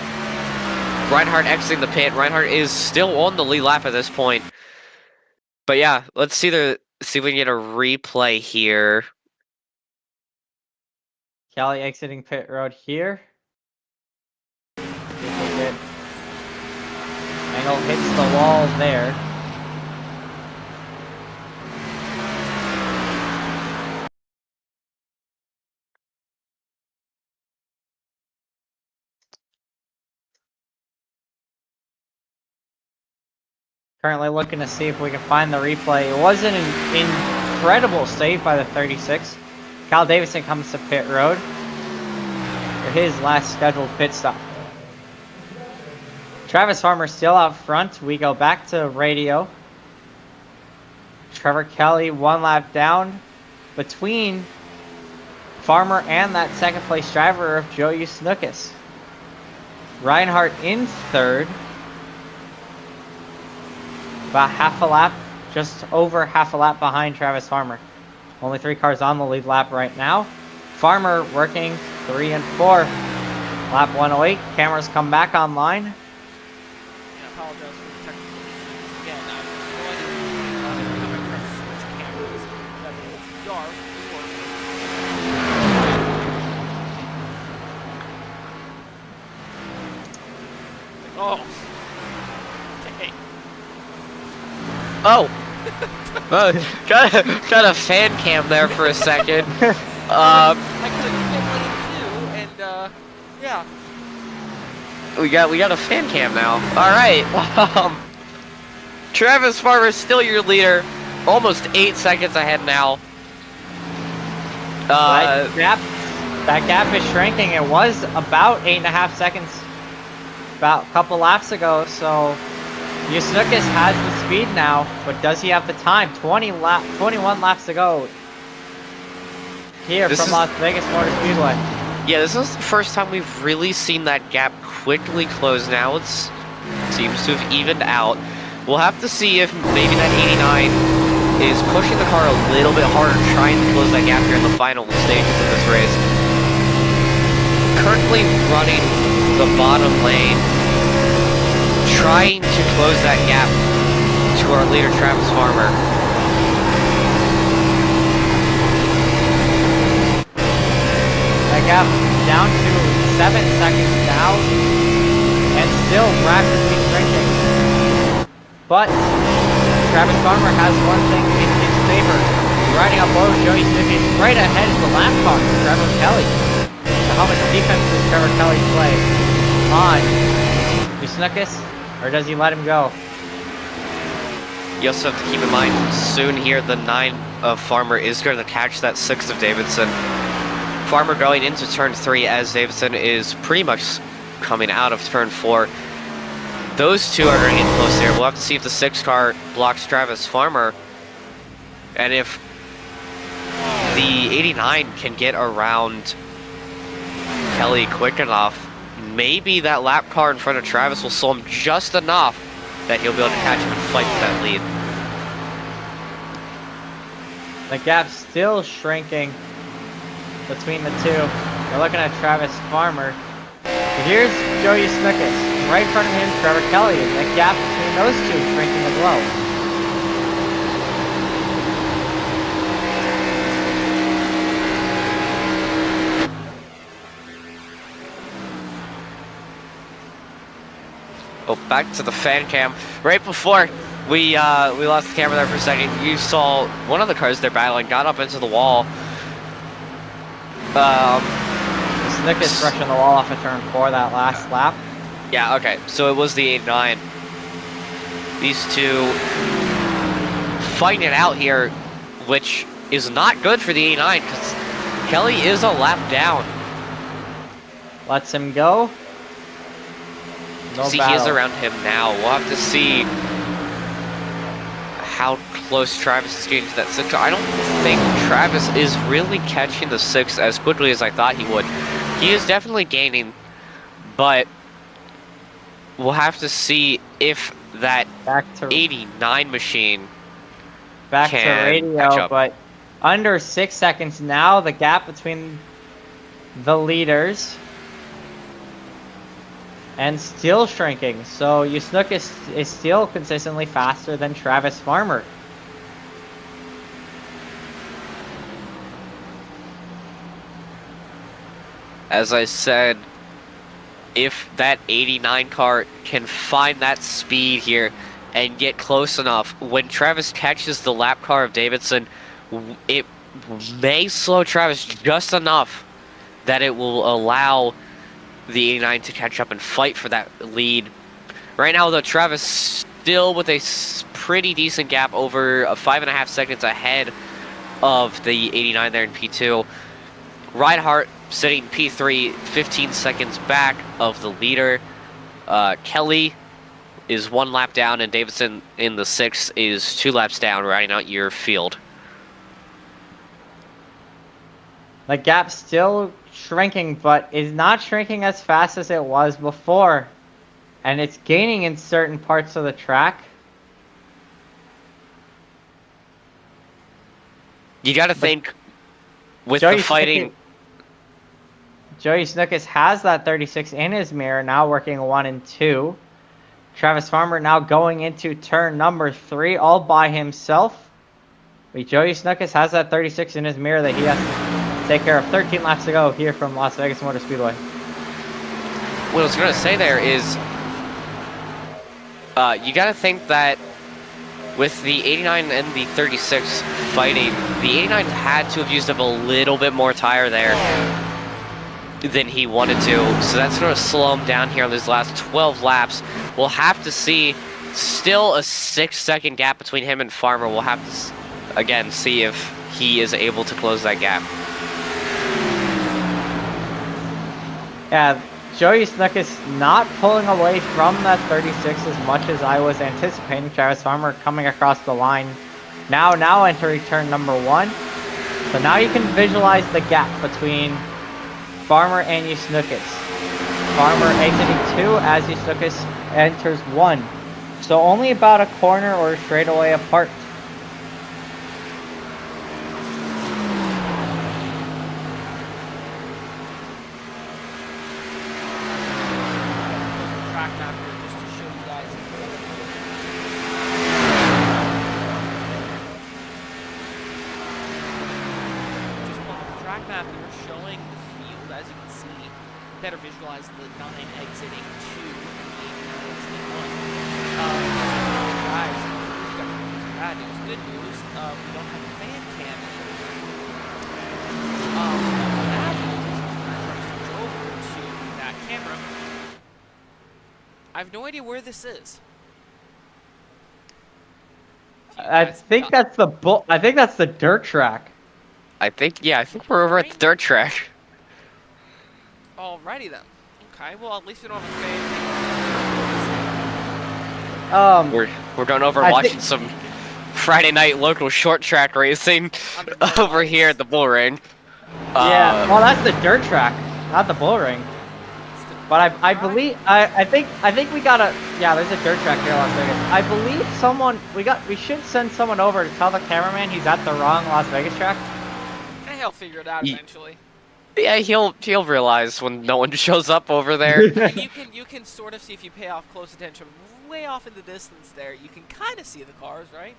Reinhardt exiting the pit. Reinhardt is still on the lead lap at this point. But yeah, let's see if we can get a replay here. Kelly exiting pit road here. Angle hits the wall there. Currently looking to see if we can find the replay. It was an incredible save by the 36. Kyle Davidson comes to pit road for his last scheduled pit stop. Travis Farmer still out front. We go back to radio. Trevor Kelly 1 lap down between Farmer and that second place driver of Joe Snookus. Reinhardt in third. About half a lap, just over half a lap behind Travis Farmer. Only 3 cars on the lead lap right now. Farmer working 3 and 4. Lap 108, cameras come back online. Yeah, I apologize for the technical issues. Again, switch cameras. That it's dark. Oh. Dang. Oh! got a fan cam there for a second. I couldn't get one too, and yeah. We got a fan cam now. All right. Travis Farmer is still your leader, almost 8 seconds ahead now. That gap is shrinking. It was about 8.5 seconds about a couple laps ago, so Snookus has the speed now, but does he have the time? 21 laps to go here from Las Vegas Motor Speedway. Yeah, this is the first time we've really seen that gap quickly close now. It seems to have evened out. We'll have to see if maybe that 89 is pushing the car a little bit harder, trying to close that gap here in the final stages of this race. Currently running the bottom lane, trying to close that gap to our leader, Travis Farmer. gap down to 7 seconds now, and still rapidly shrinking. But Travis Farmer has one thing in his favor. Riding up low, Joey Snukas right ahead of the lap car, Trevor Kelly. So how much defense does Trevor Kelly play on Snukas, or does he let him go? You also have to keep in mind, soon here, the 9 of Farmer is going to catch that 6 of Davidson. Farmer going into turn 3 as Davidson is pretty much coming out of turn 4. Those two are going to get close here. We'll have to see if the 6 car blocks Travis Farmer, and if the 89 can get around Kelly quick enough, maybe that lap car in front of Travis will slow him just enough that he'll be able to catch him and fight for that lead. The gap's still shrinking between the two. We're looking at Travis Farmer. Here's Joey Snukas. Right in front of him, Trevor Kelly, and the gap between those two is shrinking as well. Oh, back to the fan cam. Right before we lost the camera there for a second, you saw one of the cars they're battling got up into the wall. Snukas rushing the wall off of turn 4 that last lap. Yeah, okay, so it was the 89. These two fighting it out here, which is not good for the 89 because Kelly is a lap down. Lets him go. No see, battle. he is around him now. We'll have to see how close Travis is getting to that 6. I don't think Travis is really catching the 6 as quickly as I thought he would. He is definitely gaining, but we'll have to see if that 89 machine back to can radio, catch up. But under 6 seconds now, the gap between the leaders and still shrinking. So Snukas is still consistently faster than Travis Farmer. As I said, if that 89 car can find that speed here and get close enough, when Travis catches the lap car of Davidson, it may slow Travis just enough that it will allow the 89 to catch up and fight for that lead. Right now, though, Travis still with a pretty decent gap, over 5.5 seconds ahead of the 89 there in P2. Reinhardt sitting P3, 15 seconds back of the leader. Kelly is 1 lap down, and Davidson in the 6th is 2 laps down, riding out your field. The gap's still shrinking, but is not shrinking as fast as it was before. And it's gaining in certain parts of the track. You gotta think, with Joey the fighting... Joey Snukas has that 36 in his mirror, now working 1 and 2. Travis Farmer now going into turn number 3 all by himself. But Joey Snukas has that 36 in his mirror that he has to take care of. 13 laps to go here from Las Vegas Motor Speedway. What I was going to say there is, you got to think that with the 89 and the 36 fighting, the 89 had to have used up a little bit more tire there than he wanted to, so that's going to slow him down here on these last 12 laps. We'll have to see, still a 6-second gap between him and Farmer. We'll have to, again, see if he is able to close that gap. Yeah, Joey Snukas not pulling away from that 36 as much as I was anticipating. Travis Farmer coming across the line. Now entering turn number 1. So now you can visualize the gap between Farmer and Snukas. Farmer exiting 2 as Snukas enters 1. So only about a corner or a straightaway apart. Track map here just to show you guys. Just pull up the track map here showing the field as better visualize the 9 exiting 2 and the 89 exiting 1. Guys, we've got bad news. Good news, we don't have a fan cam. Bad news is when I switch over to that camera, I have no idea where this is. I think that's the dirt track. I think we're over at the dirt track. Alrighty then. Okay, well at least we don't have a fan. We're going over watching some Friday night local short track racing over here at the bull ring. Yeah, well that's the dirt track, not the bull ring. But I believe I think we gotta, yeah, there's a dirt track here in Las Vegas. I believe we should send someone over to tell the cameraman he's at the wrong Las Vegas track. He'll figure it out eventually. Yeah, he'll realize when no one shows up over there. And you can sort of see, if you pay off close attention, way off in the distance there, you can kind of see the cars, right?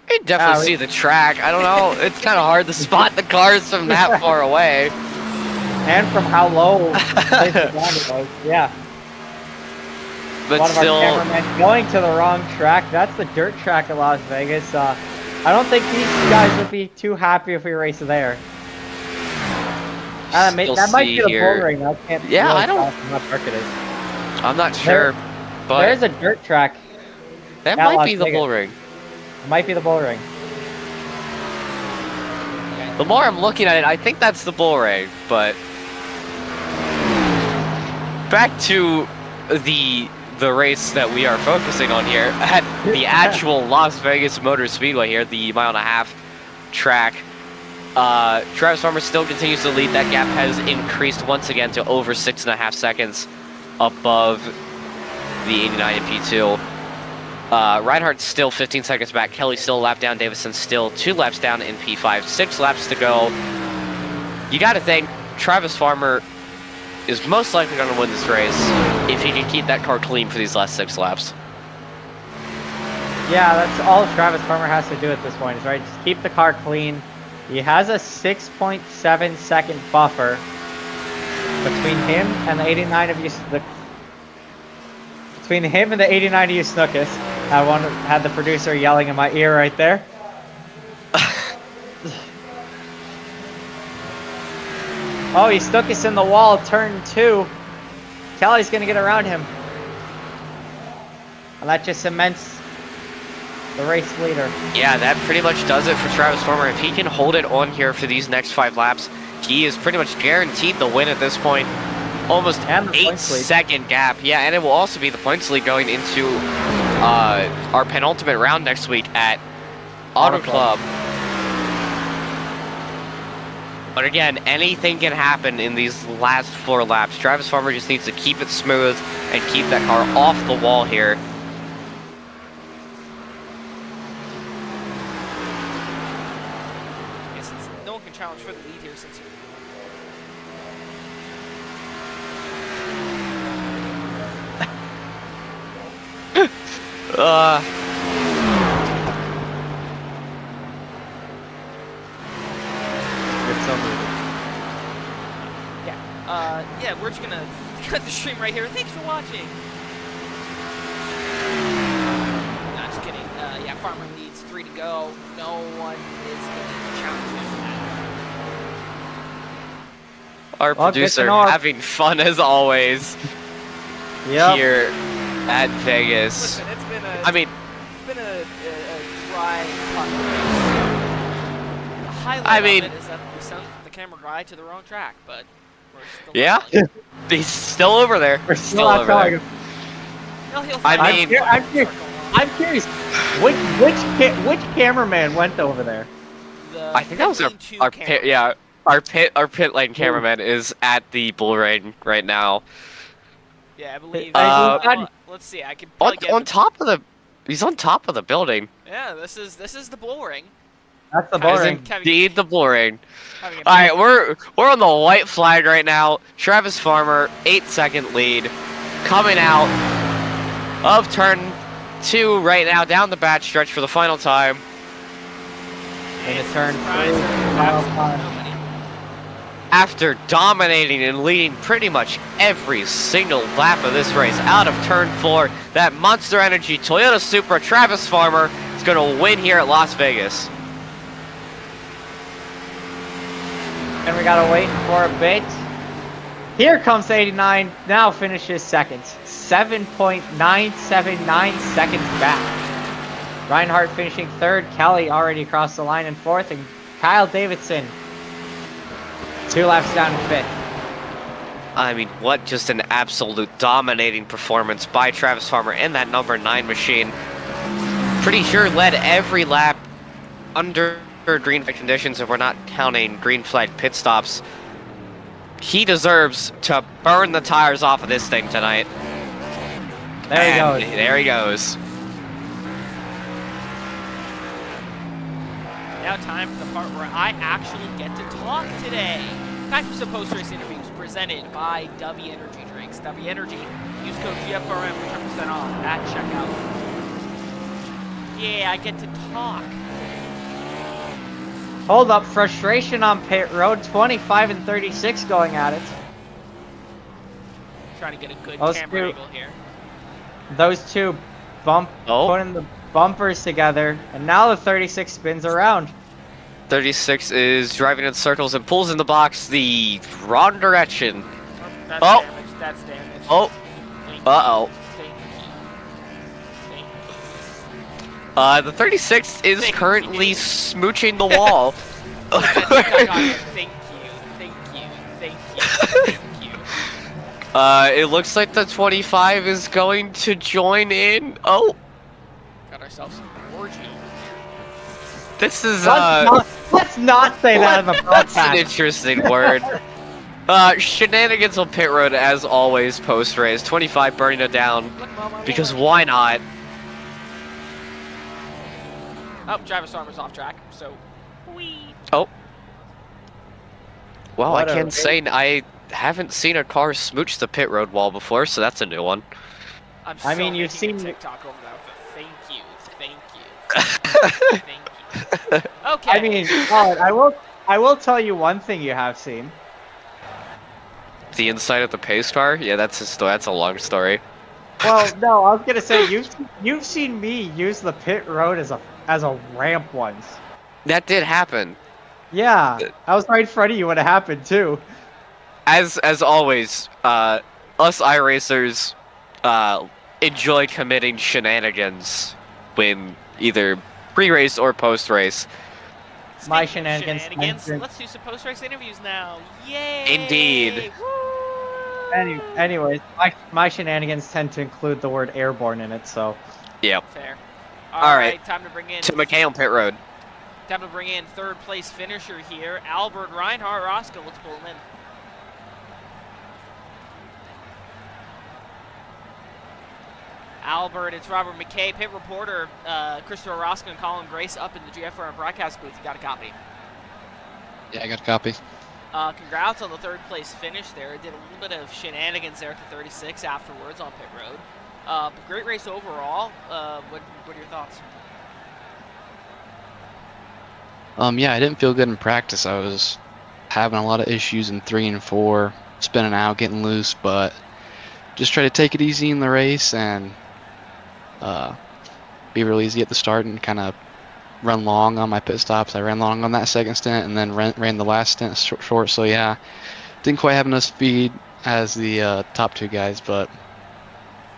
You can definitely see the track. I don't know. It's kind of hard to spot the cars from that far away. And from how low it was, yeah. But One still, of our cameramen going to the wrong track. That's the dirt track of Las Vegas. I don't think these guys would be too happy if we race there. That might be the bull ring. I can't yeah, really I don't. how dark it is. I'm not sure, but there's a dirt track. That might be the bull ring. It might be the bull ring. The more I'm looking at it, I think that's the bull ring, but back to the race that we are focusing on here at the actual Las Vegas Motor Speedway here, the 1.5-mile track. Travis Farmer still continues to lead. That gap has increased once again to over 6.5 seconds above the 89 in P2. Reinhardt's still 15 seconds back. Kelly's still a lap down. Davison still 2 laps down in P5. 6 laps to go. You got to think Travis Farmer is most likely going to win this race if he can keep that car clean for these last 6 laps. Yeah, that's all Travis Farmer has to do at this point, is right. Just keep the car clean. He has a 6.7 second buffer between him and the 89 of you. Between him and the 89 of you Snookus. I had the producer yelling in my ear right there. Oh, he Snookus in the wall, turn 2. Kelly's gonna get around him. And that just cements the race leader. Yeah, that pretty much does it for Travis Farmer. If he can hold it on here for these next 5 laps, he is pretty much guaranteed the win at this point. Almost 8-second gap. Yeah, and it will also be the points lead going into our penultimate round next week at Auto Club. But again, anything can happen in these last 4 laps. Travis Farmer just needs to keep it smooth and keep that car off the wall here. No one can challenge for the lead here since yeah, we're just gonna cut the stream right here. Thanks for watching. No, just kidding. Yeah, Farmer leads, 3 to go. No one is gonna challenge him. Our producer having fun as always here at Vegas. Listen, it's been a dry The highlight of it is that we sent the camera guy to the wrong track, but we're still he's still over there. We're still over there. I'm curious, which cameraman went over there? I think that was our pit. Yeah, our pit lane cameraman is at the bull ring right now. Yeah, I believe. Let's see. I can on top of the. He's on top of the building. Yeah, this is the bull ring. That's the bull ring. Indeed, the bull ring. All right, we're on the white flag right now. Travis Farmer, 8-second lead, coming out of turn 2 right now, down the back stretch for the final time. In a turn 3, final time. after dominating and leading pretty much every single lap of this race out of turn 4, that Monster Energy Toyota Supra Travis Farmer is going to win here at Las Vegas. And we gotta wait for a bit. Here comes 89, now finishes second. 7.979 seconds back. Reinhardt finishing third, Kelly already across the line in fourth, and Kyle Davidson 2 laps down in fifth. I mean, what just an absolute dominating performance by Travis Farmer in that number 9 machine. Pretty sure led every lap under green flag conditions if we're not counting green flag pit stops. He deserves to burn the tires off of this thing tonight. There he goes. There he goes. Now time for the part where I actually get to talk today. Time for some post-race interviews presented by W Energy Drinks. W Energy, use code GFRM for 10% off at checkout. Yeah, I get to talk. Hold up, frustration on pit road, 25 and 36 going at it. Trying to get a good Those camera two- angle here. Those two putting the bumpers together, and now the 36 spins around. 36 is driving in circles and pulls in the box the wrong direction. That's Oh. damage. That's damage. Oh, Thank uh-oh. you. Thank you. Thank you. The 36 is Thank currently you. smooching the wall. I got it. Thank you. Thank you. Thank you. Thank you. It looks like the 25 is going to join in. Oh, Got ourselves some orgy over here. this is, Let's not say that in the that's an broadcast. interesting word. Shenanigans on pit road as always post-race. 25 burning it down, because why not? Oh, Travis Farmer's off track, so whee. Oh. Well, What I a can race. say I haven't seen a car smooch the pit road wall before, so that's a new one. I'm I so mean, you've making a seen- TikTok over that. Thank you. Thank you. Thank you. Okay. I mean, I will tell you one thing you have seen. The inside of the pace car? Yeah, that's a long story. Well, no, I was gonna say you've seen me use the pit road as a ramp once. That did happen. Yeah, I was right in front of you when it happened too. As always, us iRacers enjoy committing shenanigans when either pre-race or post-race. My Speaking of shenanigans. Let's do some post-race interviews now. Yay! Indeed. Woo! Anyways, my shenanigans tend to include the word airborne in it, so. Yep. Fair. All right. Time to bring in. To McKay on pit road. Time to bring in third place finisher here, Albert Reinhardt. Roscoe, let's pull him in. Albert, it's Robert McKay, pit reporter, Christopher Roscoe and Colin Grace up in the GFR broadcast booth. You got a copy. Yeah, I got a copy. Congrats on the third place finish there. Did a little bit of shenanigans there at the 36 afterwards on pit road. But great race overall. What are your thoughts? Yeah, I didn't feel good in practice. I was having a lot of issues in 3 and 4, spinning out, getting loose, but just try to take it easy in the race and be real easy at the start and kind of run long on my pit stops. I ran long on that second stint and then ran the last stint short. So yeah, didn't quite have enough speed as the top 2 guys, but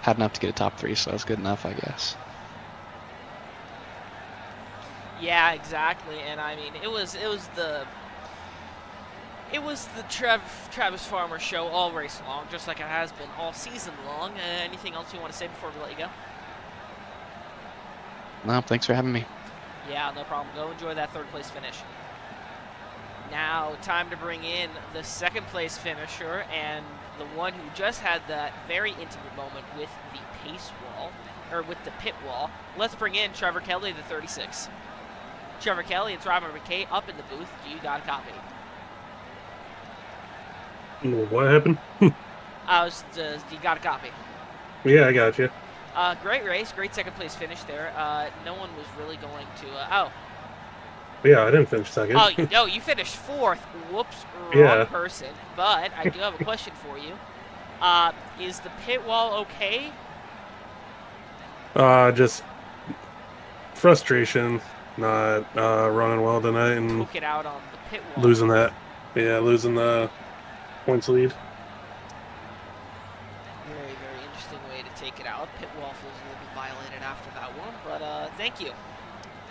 had enough to get a top 3, so that's good enough, I guess. Yeah, exactly. And I mean, it was the Travis Farmer show all race long, just like it has been all season long. Anything else you want to say before we let you go? No, thanks for having me. Yeah, no problem. Go enjoy that third place finish. Now, time to bring in the second place finisher and the one who just had that very intimate moment with the pace wall, or with the pit wall. Let's bring in Trevor Kelly, the 36. Trevor Kelly, it's Robert McKay up in the booth. You got a copy. What happened? You got a copy. Yeah, I got you. Great race, great second place finish there. No one was really going to. Yeah, I didn't finish second. Oh, no, you finished 4th. Whoops, wrong Yeah. person. But I do have a question for you. Is the pit wall okay? Just frustration, not running well tonight and Took it out on the pit wall. losing that. Yeah, losing the points lead. Very, very interesting way to take it out. Pit wall feels a little bit violated after that one, but thank you.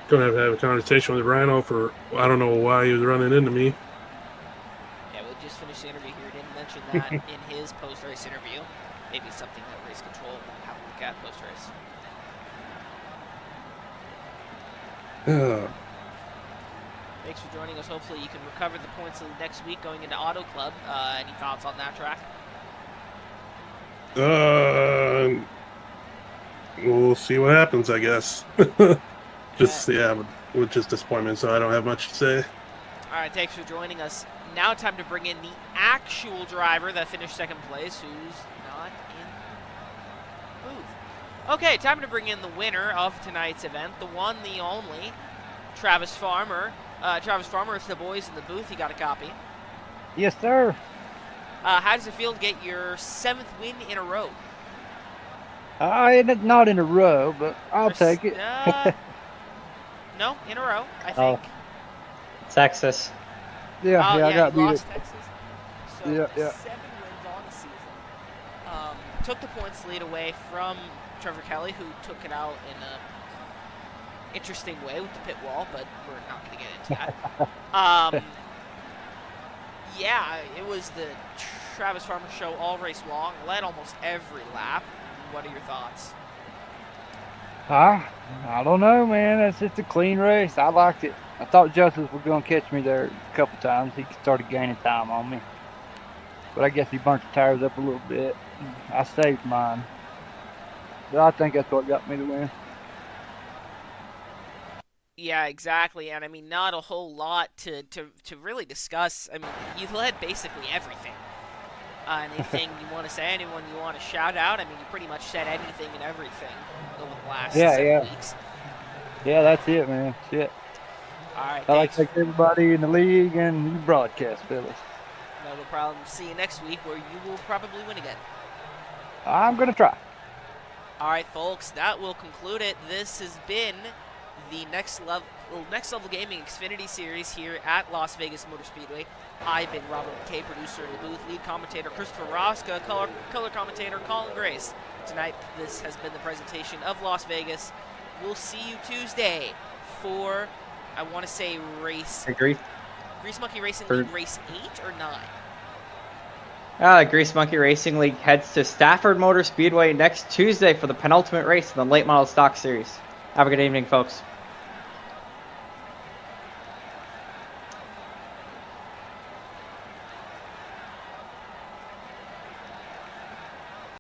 Gonna have to have a conversation with Rhino for I don't know why he was running into me. Yeah, we just finished the interview here. Didn't mention that in his post-race interview. Maybe something that race control will have a look at post-race. Thanks for joining us. Hopefully you can recover the points next week going into Auto Club. Any thoughts on that track? We'll see what happens, I guess. With just disappointment, so I don't have much to say. All right, thanks for joining us. Now time to bring in the actual driver that finished 2nd place, who's not in the booth. Okay, time to bring in the winner of tonight's event, the one, the only, Travis Farmer. Travis Farmer, if the boys in the booth, you got a copy. Yes, sir. How does it feel to get your 7th win in a row? Not in a row, but I'll take it. No, in a row, I think. Texas. Yeah, I got beat lost it. Texas. So Yeah. 7 wins on the season. Took the points lead away from Trevor Kelly, who took it out in a interesting way with the pit wall, but we're not going to get into that. Yeah, it was the Travis Farmer show all race long, led almost every lap. What are your thoughts? I don't know, man. It's just a clean race. I liked it. I thought Justice was going to catch me there a couple times. He started gaining time on me. But I guess he burnt the tires up a little bit. I saved mine. But I think that's what got me the win. Yeah, exactly. And I mean, not a whole lot to really discuss. I mean, you led basically everything. Anything you want to say, anyone you want to shout out? I mean, you pretty much said anything and everything over the last 7 weeks. Yeah, that's it, man. Shit. All right, I like thanks. to thank everybody in the league and you broadcast, fellas. No problem. See you next week where you will probably win again. I'm going to try. All right, folks, that will conclude it. This has been the Next Level Gaming Xfinity Series here at Las Vegas Motor Speedway. I've been Robert McKay, producer in the booth, lead commentator Christopher Rosca, color commentator Colin Grace. Tonight, this has been the presentation of Las Vegas. We'll see you Tuesday for, I want to say, Grease Monkey Racing League Race 8 or 9? Grease Monkey Racing League heads to Stafford Motor Speedway next Tuesday for the penultimate race in the late model stock series. Have a good evening, folks.